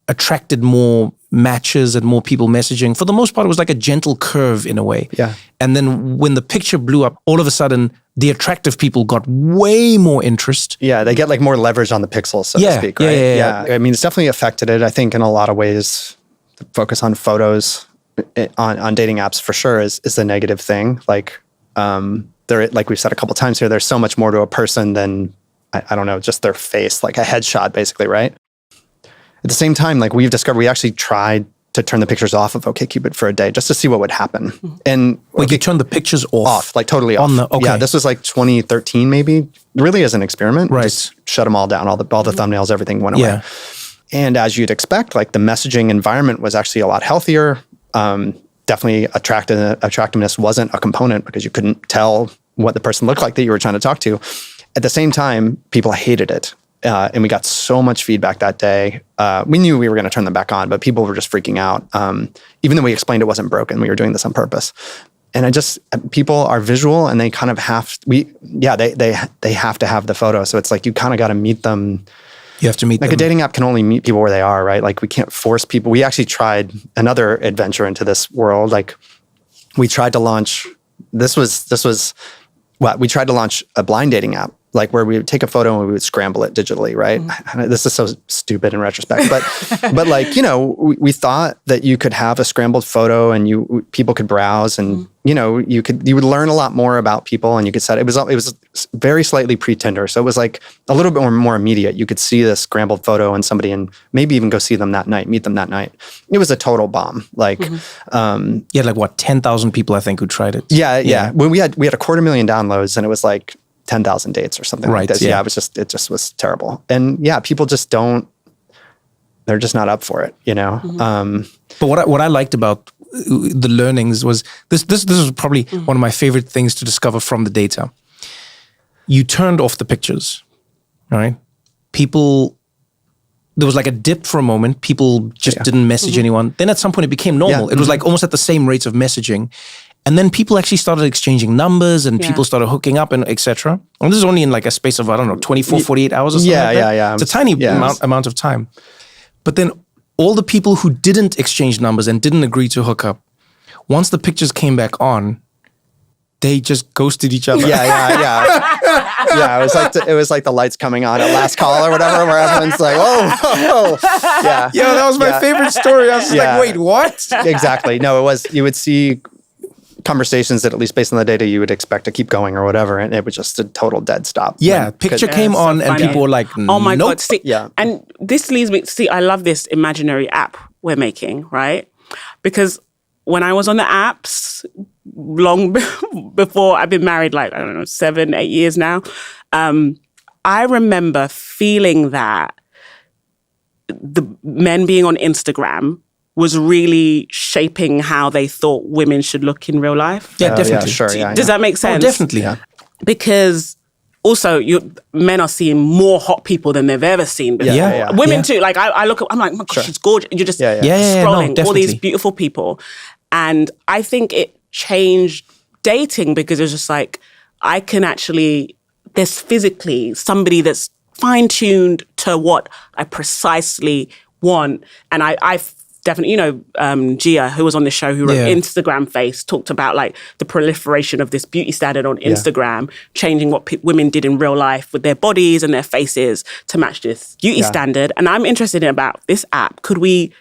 attracted more matches and more people messaging. For the most part, it was like a gentle curve in a way. Yeah. And then when the picture blew up, all of a sudden, the attractive people got way more interest. Yeah, they get like more leverage on the pixels, so to speak, right? Yeah. I mean, it's definitely affected it. I think in a lot of ways, the focus on photos on dating apps for sure is the negative thing. Like, like we've said a couple times here, there's so much more to a person than, I don't know, just their face, like a headshot basically, right? At the same time, like we've discovered, we actually tried to turn the pictures off of OkCupid for a day just to see what would happen. And wait, you turned the pictures off? Like totally off. Yeah, this was like 2013 maybe, really as an experiment. Right. Just shut them all down, all the thumbnails, everything went away. Yeah. And as you'd expect, like the messaging environment was actually a lot healthier. Definitely attractiveness wasn't a component because you couldn't tell what the person looked like that you were trying to talk to. At the same time, people hated it. And we got so much feedback that day. We knew we were going to turn them back on, but people were just freaking out. Even though we explained it wasn't broken, we were doing this on purpose. and people are visual and they kind of they have to have the photo. So it's like, you kind of got to meet them. You have to meet them. Like a dating app can only meet people where they are, right? Like we can't force people. We actually tried another adventure into this world. Like we tried to launch, we tried to launch a blind dating app, like where we would take a photo and we would scramble it digitally, right? This is so stupid in retrospect, but like, we thought that you could have a scrambled photo and people could browse and, you would learn a lot more about people and you could it was very slightly pre-Tinder. So it was like a little bit more immediate. You could see this scrambled photo and somebody and maybe even go see them that night, meet them that night. It was a total bomb. Like, you had like what, 10,000 people I think who tried it. Yeah. When we had 250,000 downloads and it was like 10,000 dates or something like this. Yeah, it just was terrible. And yeah, people just they're just not up for it, But what I liked about the learnings was this was probably one of my favorite things to discover from the data. You turned off the pictures, all right? There was like a dip for a moment. People just didn't message anyone. Then at some point it became normal. It was like almost at the same rates of messaging. And then people actually started exchanging numbers and people started hooking up and etc. And this is only in like a space of, 24, 48 hours or something like that. Yeah. It's a tiny amount of time. But then all the people who didn't exchange numbers and didn't agree to hook up, once the pictures came back on, they just ghosted each other. Yeah, it was like the lights coming on at last call or whatever, where everyone's like, oh. Yeah. Yeah, that was my favorite story. I was just like, wait, what? Exactly. No, it was, you would see conversations that, at least based on the data, you would expect to keep going or whatever, and it was just a total dead stop. Yeah, picture came on and people were like, oh my nope. God. See, and this leads me, I love this imaginary app we're making, right? Because when I was on the apps, long before I've been married, 7-8 years now, I remember feeling that the men being on Instagram was really shaping how they thought women should look in real life. Yeah, definitely. Sure. Does that make sense? Oh, definitely. Yeah. Because also, men are seeing more hot people than they've ever seen before. Yeah. Women too. Like I look, I'm like, oh my gosh, she's gorgeous. And you're just scrolling all these beautiful people. And I think it changed dating because it's just like, there's physically somebody that's fine-tuned to what I precisely want. And I've definitely, Gia, who was on the show, who wrote Instagram Face, talked about like the proliferation of this beauty standard on Instagram, changing what women did in real life with their bodies and their faces to match this beauty standard. And I'm interested in about this app. Could we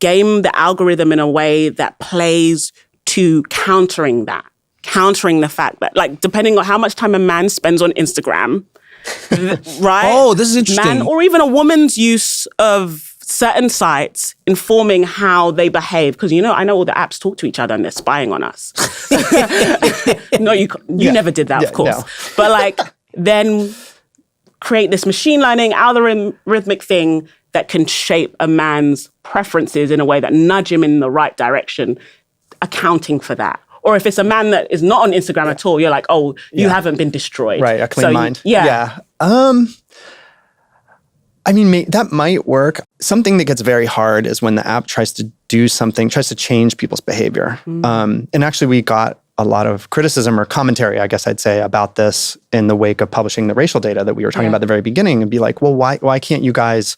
game the algorithm in a way that plays to countering the fact that, like, depending on how much time a man spends on Instagram, right? Oh, this is interesting. Man, or even a woman's use of certain sites informing how they behave, because I know all the apps talk to each other and they're spying on us. No, you never did that, of course. No. But like, then create this machine learning algorithmic thing that can shape a man's preferences in a way that nudge him in the right direction, accounting for that. Or if it's a man that is not on Instagram at all, you're like, oh, you haven't been destroyed. Right, a clean mind. Yeah. I mean, that might work. Something that gets very hard is when the app tries to do something, tries to change people's behavior. And actually, we got a lot of criticism or commentary, I guess I'd say, about this in the wake of publishing the racial data that we were talking about at the very beginning, and be like, well, why can't you guys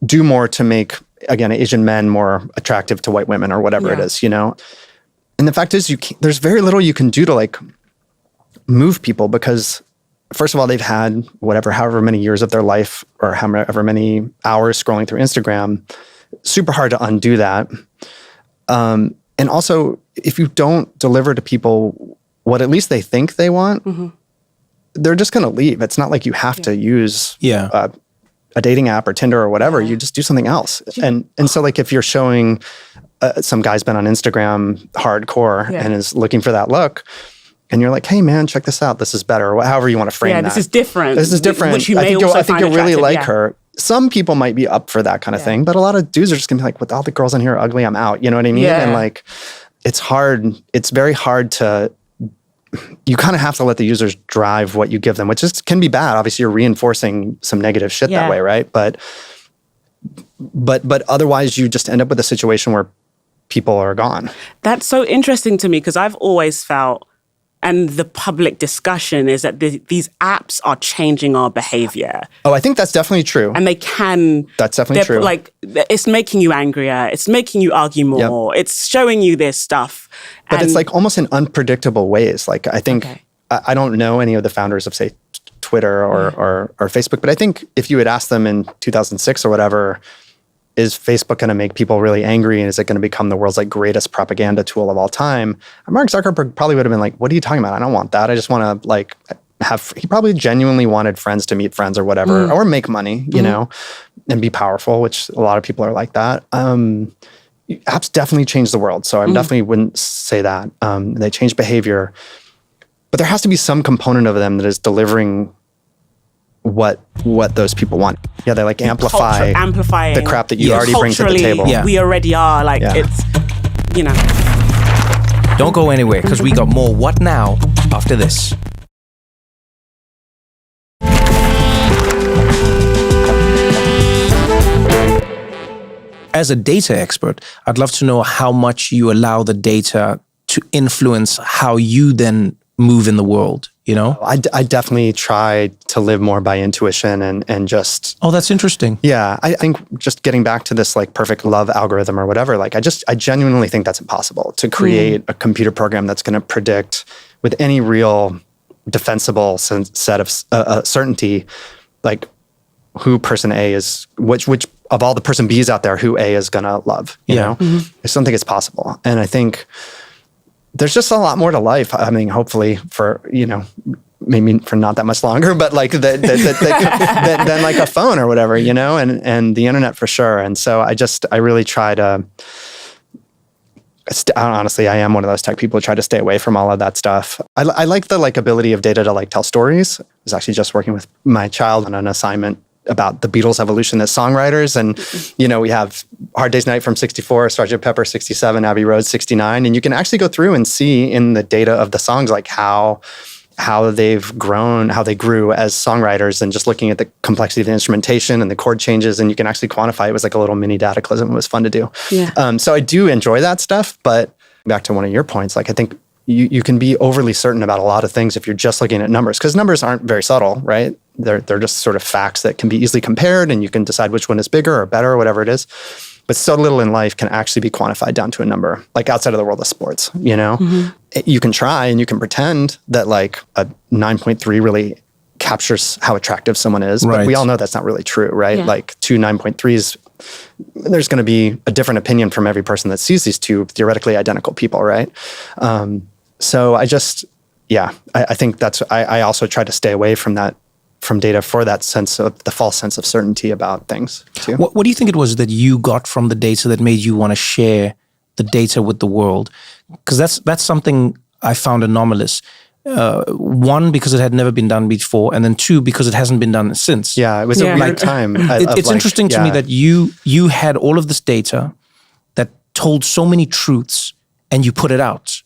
do more to make, again, Asian men more attractive to white women or whatever it is, And the fact is, there's very little you can do to like move people because, first of all, they've had however many years of their life or however many hours scrolling through Instagram. Super hard to undo that. And also, if you don't deliver to people what at least they think they want, they're just going to leave. It's not like you have to use a dating app or Tinder or whatever. You just do something else. And so like if you're showing some guy's been on Instagram hardcore and is looking for that look, and you're like, hey man, check this out. This is better. Or however you want to frame that. This is different. This is different. Which you may I think you'll really like her. Some people might be up for that kind of thing, but a lot of dudes are just gonna be like, with all the girls in here are ugly, I'm out. You know what I mean? Yeah. And like, it's hard. It's very hard to, you kind of have to let the users drive what you give them, which can be bad. Obviously, you're reinforcing some negative shit that way, right? But otherwise, you just end up with a situation where people are gone. That's so interesting to me because I've always felt, and the public discussion is that these apps are changing our behavior. Oh, I think that's definitely true. And they can. That's definitely true. Like, it's making you angrier. It's making you argue more. Yep. It's showing you this stuff. But it's like almost in unpredictable ways. Like, I think, I don't know any of the founders of, say, Twitter or Facebook, but I think if you had asked them in 2006 or whatever, is Facebook going to make people really angry, and is it going to become the world's like greatest propaganda tool of all time? Mark Zuckerberg probably would have been like, what are you talking about? I don't want that. I just want to like he probably genuinely wanted friends to meet friends or whatever, or make money, you know, and be powerful, which a lot of people are like that. Apps definitely changed the world. So I definitely wouldn't say that. They change behavior, but there has to be some component of them that is delivering what those people want. Yeah, they like amplifying the crap that you already bring to the table. Yeah. We already are like, it's, you know. Don't go anywhere, because we got more What Now after this. As a data expert, I'd love to know how much you allow the data to influence how you then move in the world, you know? I definitely try to live more by intuition and just... Oh, that's interesting. Yeah, I think just getting back to this like perfect love algorithm or whatever, like I genuinely think that's impossible to create a computer program that's going to predict with any real defensible set of certainty, like who person A is, which of all the person B's out there, who A is going to love, you know? I just don't think it's possible. And I think there's just a lot more to life. I mean, hopefully for, you know, maybe for not that much longer, but like than like a phone or whatever, you know, and the internet for sure. And so I really try to, honestly, I am one of those tech people who try to stay away from all of that stuff. I like the like ability of data to like tell stories. I was actually just working with my child on an assignment about the Beatles' evolution as songwriters. And, you know, we have Hard Day's Night from 64, Sgt. Pepper 67, Abbey Road 69. And you can actually go through and see in the data of the songs, like how they've grown, how they grew as songwriters, and just looking at the complexity of the instrumentation and the chord changes. And you can actually quantify. It was like a little mini dataclysm. It was fun to do. Yeah. So I do enjoy that stuff. But back to one of your points, like I think you can be overly certain about a lot of things if you're just looking at numbers, because numbers aren't very subtle, right? They're just sort of facts that can be easily compared, and you can decide which one is bigger or better or whatever it is. But so little in life can actually be quantified down to a number, like outside of the world of sports, you know? You can try and you can pretend that like a 9.3 really captures how attractive someone is, but we all know that's not really true, right? Yeah. Like two 9.3s, there's going to be a different opinion from every person that sees these two theoretically identical people, right? So I just, I think I also try to stay away from that, from data, for that sense of the false sense of certainty about things too. What do you think it was that you got from the data that made you want to share the data with the world? Because that's something I found anomalous. One, because it had never been done before, and then two, because it hasn't been done since. Yeah, it was a weird time. It's interesting to me that you had all of this data that told so many truths, and you put it out.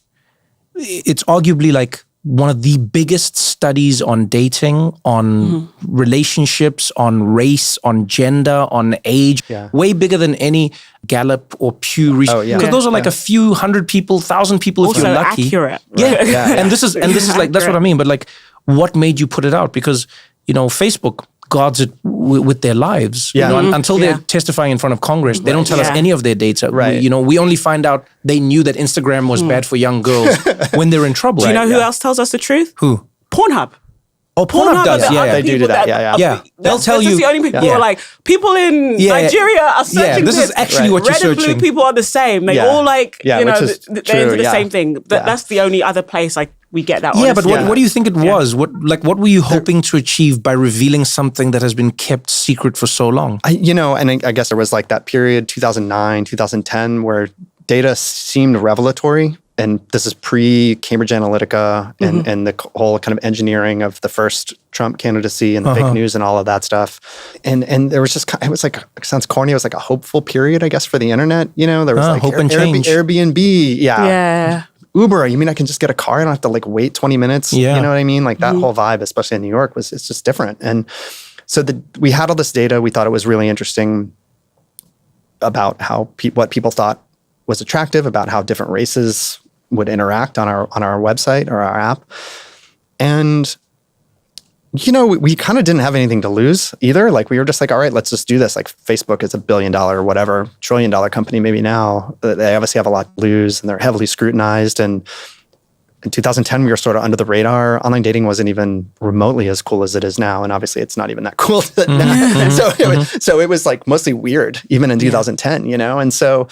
It's arguably like one of the biggest studies on dating, on relationships, on race, on gender, on age, way bigger than any Gallup or Pew research. Because those are like a few hundred people, 1,000 people also if you're lucky. Accurate. And this is like, that's what I mean. But like, what made you put it out? Because, you know, Facebook guards it with their lives. You know, until they're testifying in front of Congress, they don't tell us any of their data. We only find out they knew that Instagram was bad for young girls when they're in trouble. Do you know who else tells us the truth? Who? Pornhub. Oh, Pornhub does. They do that. Yeah. They'll tell you. That's the only people who are like, people in Nigeria are searching this is actually what you're Red searching. and blue people are the same. They all like, you know, they're into the same thing. That's the only other place like we get that. Yeah, but what do you think it was? What were you hoping to achieve by revealing something that has been kept secret for so long? I guess there was like that period, 2009, 2010, where data seemed revelatory. And this is pre-Cambridge Analytica and the whole kind of engineering of the first Trump candidacy and the fake news and all of that stuff. And there was just, it was like, it sounds corny, it was like a hopeful period, I guess, for the internet. You know, there was like hope and change. Airbnb. Yeah. Uber, you mean I can just get a car? I don't have to like wait 20 minutes. Yeah. You know what I mean? Like that whole vibe, especially in New York, it's just different. And so we had all this data. We thought it was really interesting about how what people thought was attractive about how different races would interact on our website or our app. And, you know, we kind of didn't have anything to lose either. Like we were just like, all right, let's just do this. Like Facebook is $1 billion or whatever, $1 trillion company maybe now. They obviously have a lot to lose and they're heavily scrutinized. And in 2010, we were sort of under the radar. Online dating wasn't even remotely as cool as it is now. And obviously it's not even that cool now. So it was like mostly weird, even in 2010, you know? And so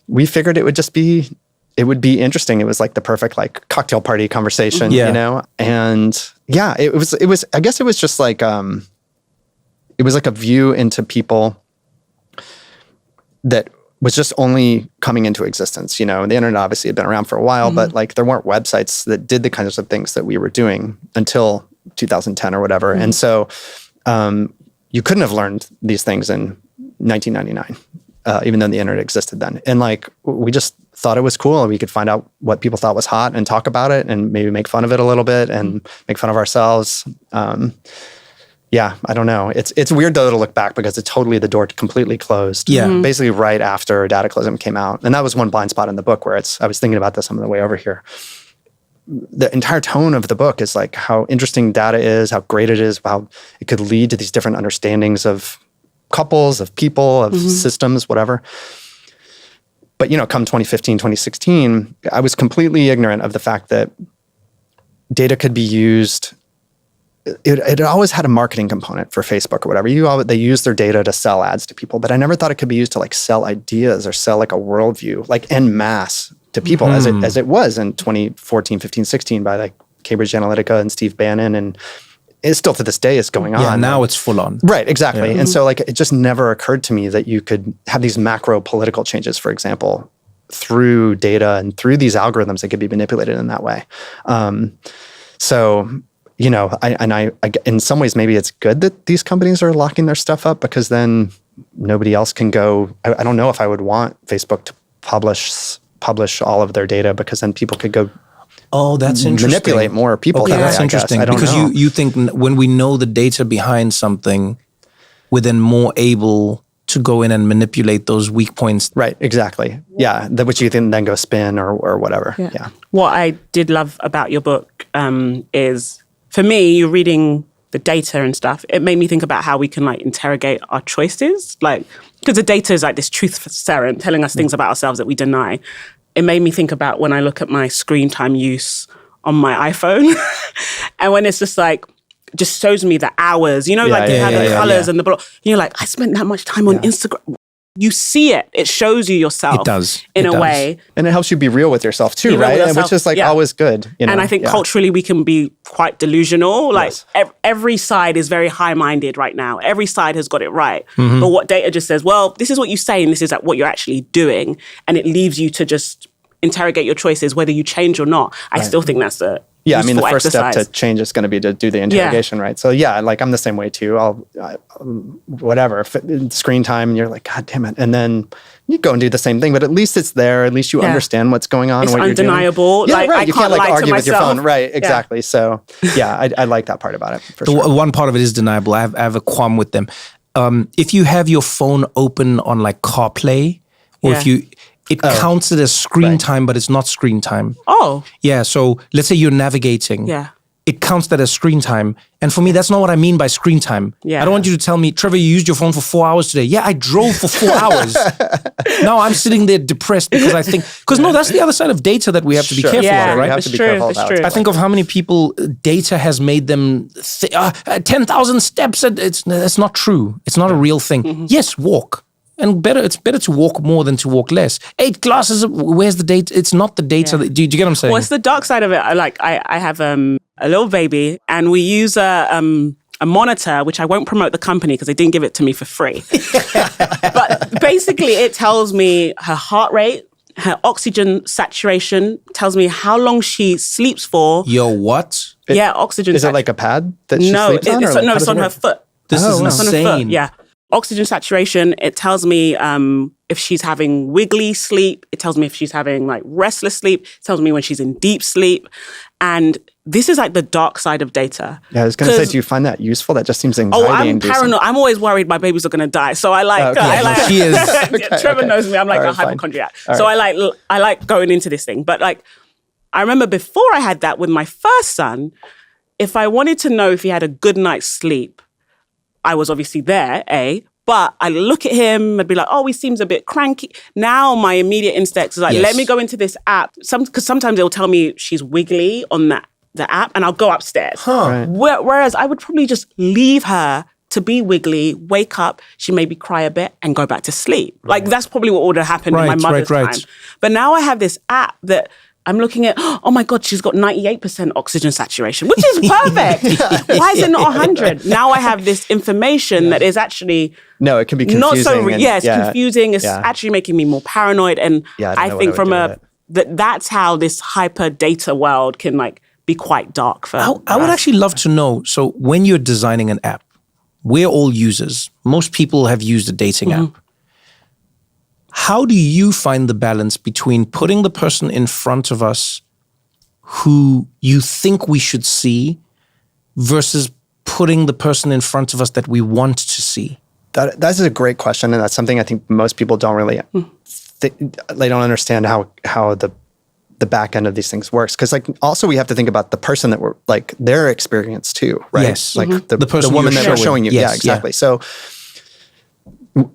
we figured it would be interesting. It was like the perfect like cocktail party conversation, you know? And yeah, it was, I guess it was just like, it was like a view into people that was just only coming into existence. You know, the internet obviously had been around for a while, but like there weren't websites that did the kinds of things that we were doing until 2010 or whatever. And so you couldn't have learned these things in 1999, even though the internet existed then. And like, we just thought it was cool and we could find out what people thought was hot and talk about it and maybe make fun of it a little bit and make fun of ourselves. Yeah, I don't know. It's weird though to look back because it's totally the door completely closed. Yeah, basically right after Dataclysm came out, and that was one blind spot in the book where I was thinking about this on the way over here. The entire tone of the book is like how interesting data is, how great it is, how it could lead to these different understandings of couples, of people, of systems, whatever. But you know, come 2015, 2016, I was completely ignorant of the fact that data could be used. It always had a marketing component for Facebook or whatever. They use their data to sell ads to people, but I never thought it could be used to like sell ideas or sell like a worldview, like en masse to people as it was in 2014, 15, 16 by like Cambridge Analytica and Steve Bannon, and it still to this day is going on. Yeah, now it's full on. Right, exactly. Yeah. And so like it just never occurred to me that you could have these macro political changes, for example, through data and through these algorithms that could be manipulated in that way. So you know, I in some ways, maybe it's good that these companies are locking their stuff up because then nobody else can go. I don't know if I would want Facebook to publish all of their data because then people could go. Oh, that's interesting. Manipulate more people. Okay, that's interesting. I don't because know. you think when we know the data behind something, we're then more able to go in and manipulate those weak points. Right, exactly. Yeah, which you can then go spin or whatever. Yeah. What I did love about your book is, for me, you're reading the data and stuff. It made me think about how we can like interrogate our choices. Like, because the data is like this truth serum telling us things about ourselves that we deny. It made me think about when I look at my screen time use on my iPhone. And when it's just like, just shows me the hours, you know, the colors and the block. You're like, I spent that much time on Instagram. You see it. It shows you yourself. It does. In a way. And it helps you be real with yourself too, right? And which is like always good. You know? And I think culturally we can be quite delusional. Like every side is very high-minded right now. Every side has got it right. But what data just says, well, this is what you say and this is like what you're actually doing. And it leaves you to just interrogate your choices, whether you change or not. I still think that's a I mean, the first step to change is going to be to do the interrogation, right? So like I'm the same way too. Whatever, screen time, and you're like, God damn it. And then you go and do the same thing, but at least it's there. At least you understand what's going on. It's what undeniable. You're doing. Yeah, right. You can't like argue with your phone. Right, Yeah. exactly. So I like that part about it for sure. One part of it is deniable. I have a qualm with them. If you have your phone open on like CarPlay, or if you... It counts it as screen time, but it's not screen time. Oh. Yeah, so let's say you're navigating. Yeah. It counts that as screen time. And for me, that's not what I mean by screen time. Yeah. I don't want you to tell me, Trevor, you used your phone for 4 hours today. Yeah, I drove for 4 hours. Now I'm sitting there depressed because I think... Because no, that's the other side of data that we have to be careful of, right? You have to be careful about it. I think of how many people data has made them... 10,000 steps. That's not true. It's not a real thing. Yes, walk. And it's better to walk more than to walk less. 8 glasses, where's the data? It's not the data. Do you get what I'm saying? Well, it's the dark side of it. I have a little baby and we use a monitor, which I won't promote the company because they didn't give it to me for free. But basically it tells me her heart rate, her oxygen saturation, tells me how long she sleeps for. Your what? Oxygen. Is it like a pad that she sleeps on? No, it's on her foot. This is insane. Yeah. oxygen saturation. It tells me if she's having wiggly sleep. It tells me if she's having like restless sleep. It tells me when she's in deep sleep. And this is like the dark side of data. Yeah, I was going to say, do you find that useful? That just seems anxiety I'm inducing. paranoid. I'm always worried my babies are going to die. So I like, She is. Trevor knows me. I'm like All a right, fine. hypochondriac. All So right. I like going into this thing. But like, I remember before I had that with my first son, if I wanted to know if he had a good night's sleep, I was obviously there, but I look at him and be like, oh, he seems a bit cranky. Now my immediate instinct is like, let me go into this app. Because sometimes it'll tell me she's wiggly on the app and I'll go upstairs. Right. Whereas I would probably just leave her to be wiggly, wake up, she maybe cry a bit and go back to sleep. Like that's probably what would have happened in my mother's time. But now I have this app that I'm looking at, oh my God, she's got 98% oxygen saturation, which is perfect. Why is it not 100? Now I have this information that is actually No, it can be confusing. not so, and- it's confusing. It's actually making me more paranoid. And I think from that's how this hyper data world can like be quite dark for I would actually love to know, so when you're designing an app, we're all users. Most people have used a dating app. How do you find the balance between putting the person in front of us who you think we should see versus putting the person in front of us that we want to see? That's a great question, and that's something I think most people don't really they don't understand how the back end of these things works. Because like also we have to think about the person that we're like their experience too, right? Yes. Like the person woman you're that we're showing you. Yes, yeah, exactly. So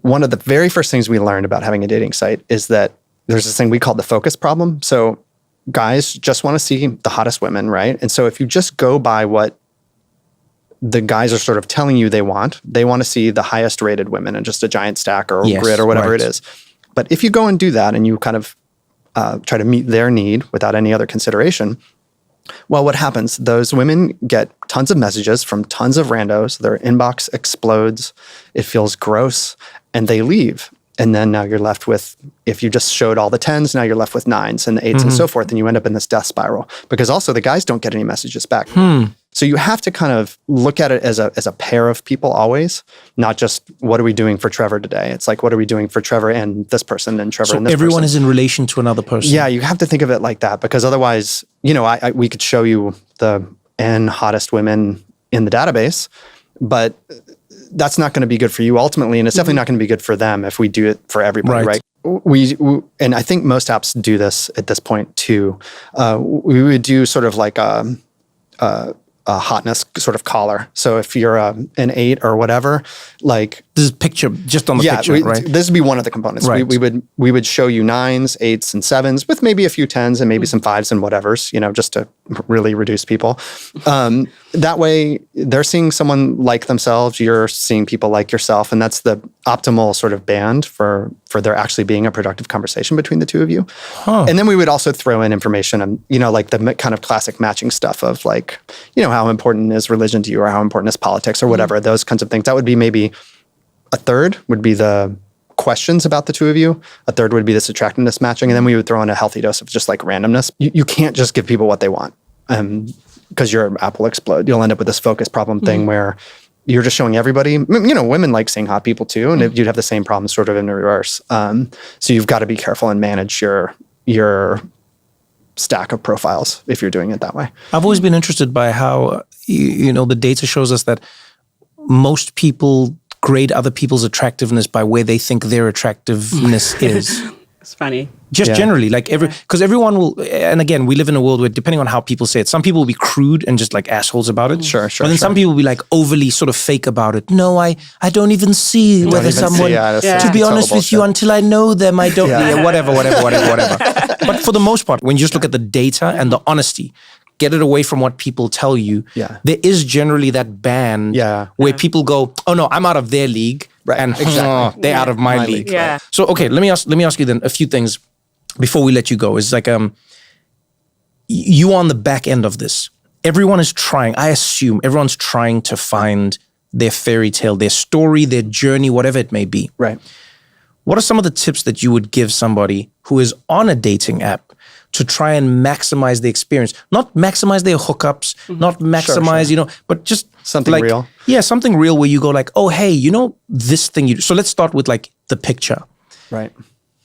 one of the very first things we learned about having a dating site is that there's this thing we call the focus problem. So guys just want to see the hottest women, right? And so if you just go by what the guys are sort of telling you they want to see the highest rated women in just a giant stack or grid or whatever it is. But if you go and do that and you kind of try to meet their need without any other consideration, well, what happens? Those women get tons of messages from tons of randos. Their inbox explodes. It feels gross. And they leave. And then now you're left with, if you just showed all the 10s, now you're left with 9s and 8s and so forth. And you end up in this death spiral. Because also the guys don't get any messages back. So you have to kind of look at it as a pair of people always, not just what are we doing for Trevor today? It's like, what are we doing for Trevor and this person and Trevor and this person? So everyone is in relation to another person. Yeah, you have to think of it like that because otherwise, you know, we could show you the N hottest women in the database, but that's not going to be good for you ultimately. And it's definitely not going to be good for them if we do it for everybody, right? We and I think most apps do this at this point too. We would do sort of like a hotness sort of collar. So if you're an 8 or whatever, like this is picture just on the picture, right? This would be one of the components. Right. We would show you 9s, 8s, and 7s with maybe a few 10s and maybe some 5s and whatevers, you know, just to really reduce people. That way they're seeing someone like themselves, you're seeing people like yourself, and that's the optimal sort of band for there actually being a productive conversation between the two of you. And then we would also throw in information on, you know, like the kind of classic matching stuff of like, you know, how important is religion to you or how important is politics or whatever, those kinds of things. That would be maybe a third would be the questions about the two of you. A third would be this attractiveness matching. And then we would throw in a healthy dose of just like randomness. You can't just give people what they want because your app will explode. You'll end up with this focus problem thing where you're just showing everybody, you know, women like seeing hot people too. And you'd have the same problem sort of in reverse. So you've got to be careful and manage your stack of profiles if you're doing it that way. I've always been interested by how, you know, the data shows us that most people grade other people's attractiveness by where they think their attractiveness is. It's funny. Just generally, like because everyone will, and again, we live in a world where depending on how people say it, some people will be crude and just like assholes about it. Sure. But then some people will be like overly sort of fake about it. No, I don't even see whether someone, to be honest with you, until I know them, I don't, whatever. But for the most part, when you just look at the data and the honesty, get it away from what people tell you. There is generally that band where people go, oh no, I'm out of their league. Right. And they're out of my league. Yeah. So, okay, let me ask you then a few things before we let you go. It's like, you on the back end of this, everyone is trying, I assume everyone's trying to find their fairy tale, their story, their journey, whatever it may be. Right. What are some of the tips that you would give somebody who is on a dating app to try and maximize the experience? Not maximize their hookups, not maximize, you know, but just Something like, real. Yeah, something real where you go like, oh, hey, this thing you do. So let's start with like the picture. Right.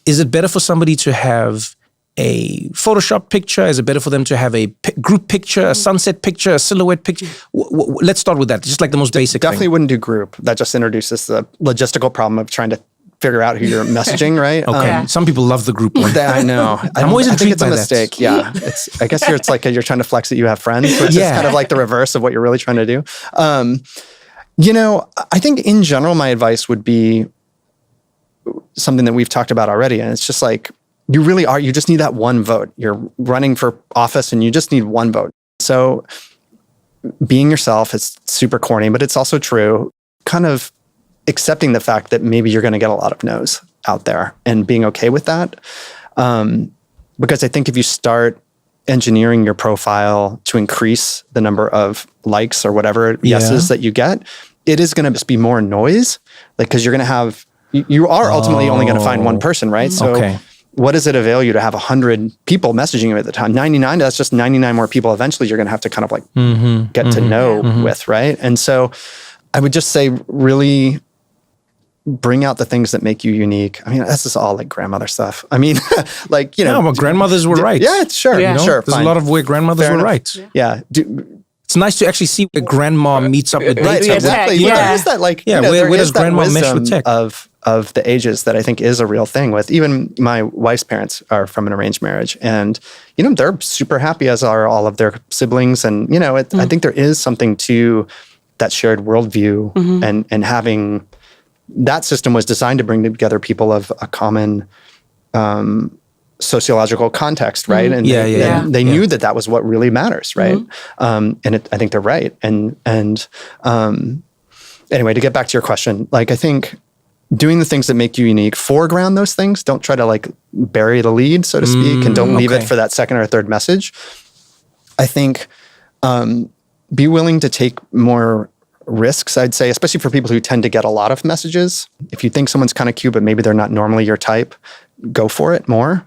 Is it better for somebody to have a Photoshop picture? Is it better for them to have a group picture, a sunset picture, a silhouette picture? Let's start with that. Just like the most basic Definitely thing. wouldn't do group. That just introduces the logistical problem of trying to figure out who you're messaging, right? Okay. Some people love the group one. I know. I'm always I think intrigued it's a by that. mistake. Yeah. I guess it's like you're trying to flex that you have friends, which is kind of like the reverse of what you're really trying to do. I think in general, my advice would be something that we've talked about already. And it's just like, you just need that one vote. You're running for office and you just need one vote. So being yourself is super corny, but it's also true. Kind of accepting the fact that maybe you're going to get a lot of no's out there and being okay with that. Because I think if you start engineering your profile to increase the number of likes or whatever yeses that you get, it is going to just be more noise. Like, because you're going to have, you are ultimately only going to find one person, right? So what does it avail you to have 100 people messaging you at the time? 99, that's just 99 more people eventually you're going to have to kind of like get to know with, right? And so I would just say really bring out the things that make you unique. I mean, this is all like grandmother stuff. I mean, like, No, but grandmothers were right. Yeah, sure. Yeah. Sure. There's a lot of where grandmothers were right. Yeah. It's nice to actually see where grandma meets up with Right, data. exactly. Yeah. But there is that like, where does grandma mesh with tech? Of the ages that I think is a real thing with. Even my wife's parents are from an arranged marriage, and they're super happy, as are all of their siblings. And I think there is something to that shared worldview, and having that system was designed to bring together people of a common sociological context, right? And they knew that was what really matters, right? I think they're right. And anyway, to get back to your question, like I think doing the things that make you unique, foreground those things. Don't try to like bury the lead, so to speak, and don't leave it for that second or third message. I think be willing to take more risks, I'd say, especially for people who tend to get a lot of messages. If you think someone's kind of cute, but maybe they're not normally your type, go for it more.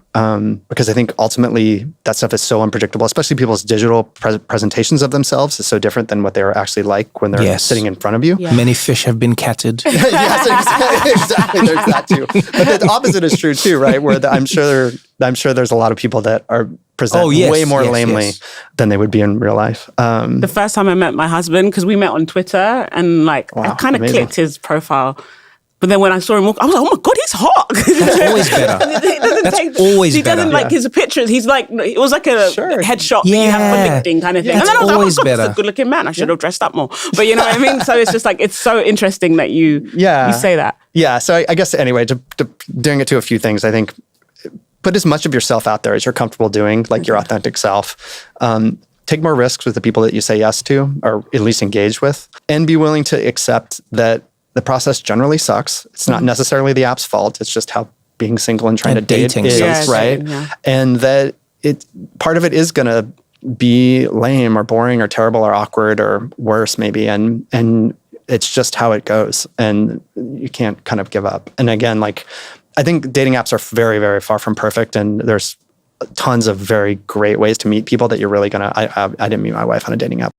Because I think ultimately that stuff is so unpredictable, especially people's digital presentations of themselves is so different than what they're actually like when they're sitting in front of you. Yeah. Many fish have been catted. Yes, exactly. There's that too. But the opposite is true too, right? Where I'm sure there's a lot of people that are present way more lamely than they would be in real life. The first time I met my husband, because we met on Twitter, and like I kind of clicked his profile. But then when I saw him walk, I was like, oh my God, he's hot. That's always better. He doesn't like his pictures. He's like, it was like a headshot that you have for LinkedIn kind of thing. Yeah, and then I was like, oh my God, better. that's a good looking man. I should have dressed up more. But you know what I mean? So it's just like, it's so interesting that you say that. Yeah. So I guess anyway, to doing it to a few things, I think put as much of yourself out there as you're comfortable doing, like your authentic self. Take more risks with the people that you say yes to, or at least engage with, and be willing to accept that the process generally sucks. It's not necessarily the app's fault. It's just how being single and trying to date is, right? Yeah. And that part of it is going to be lame or boring or terrible or awkward or worse maybe. And it's just how it goes. And you can't kind of give up. And again, like I think dating apps are very, very far from perfect. And there's tons of very great ways to meet people that you're really going to, I didn't meet my wife on a dating app.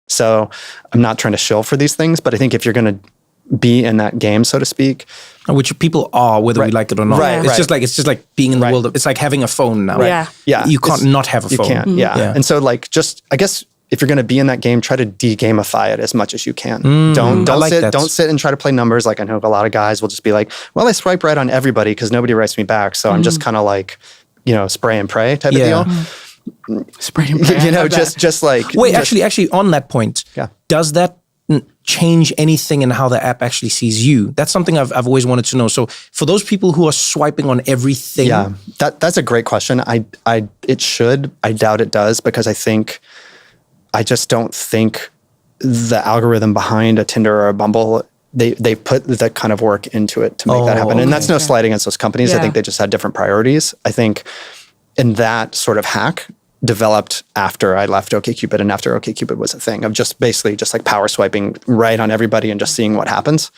So I'm not trying to shill for these things, but I think if you're going to be in that game, so to speak, which people are, whether we like it or not. Right, it's just like being in the world. It's like having a phone now. Yeah. You can't not have a phone. You can't. Yeah. And so like just, I guess if you're going to be in that game, try to de-gamify it as much as you can. Don't sit and try to play numbers. Like I know a lot of guys will just be like, well, I swipe right on everybody because nobody writes me back. So I'm just kind of like, spray and pray type of deal. Spray and pray. Just like. Wait, actually on that point, does that change anything in how the app actually sees you? That's something I've always wanted to know. So for those people who are swiping on everything. Yeah, that's a great question. It should. I doubt it does because I just don't think the algorithm behind a Tinder or a Bumble, they put that kind of work into it to make that happen. And that's no slight against those companies. I think they just had different priorities. I think in that sort of hack developed after I left OkCupid and after OkCupid was a thing of just basically just like power swiping right on everybody and just seeing what happens.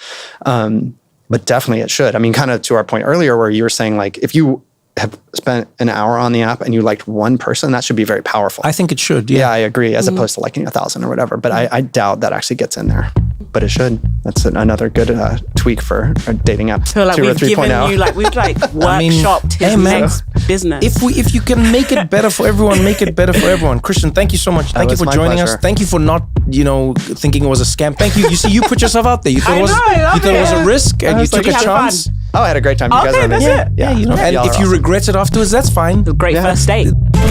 But definitely it should. I mean, kind of to our point earlier where you were saying like, if you have spent an hour on the app and you liked one person, that should be very powerful. I think it should. Yeah, I agree, as opposed to liking 1,000 or whatever. But I doubt that actually gets in there. But it should. That's another good tweak for a dating app. So like 2 or we've 3.0. given you like we've workshopped his next business. If you can make it better for everyone, make it better for everyone. Christian, thank you so much. Thank you for joining us. Thank you for not, thinking it was a scam. Thank you. You see, you put yourself out there. You thought it was a risk and you took a chance. Oh, I had a great time. You guys are amazing. That's it. Yeah. And if you regret it afterwards, that's fine. Great first date.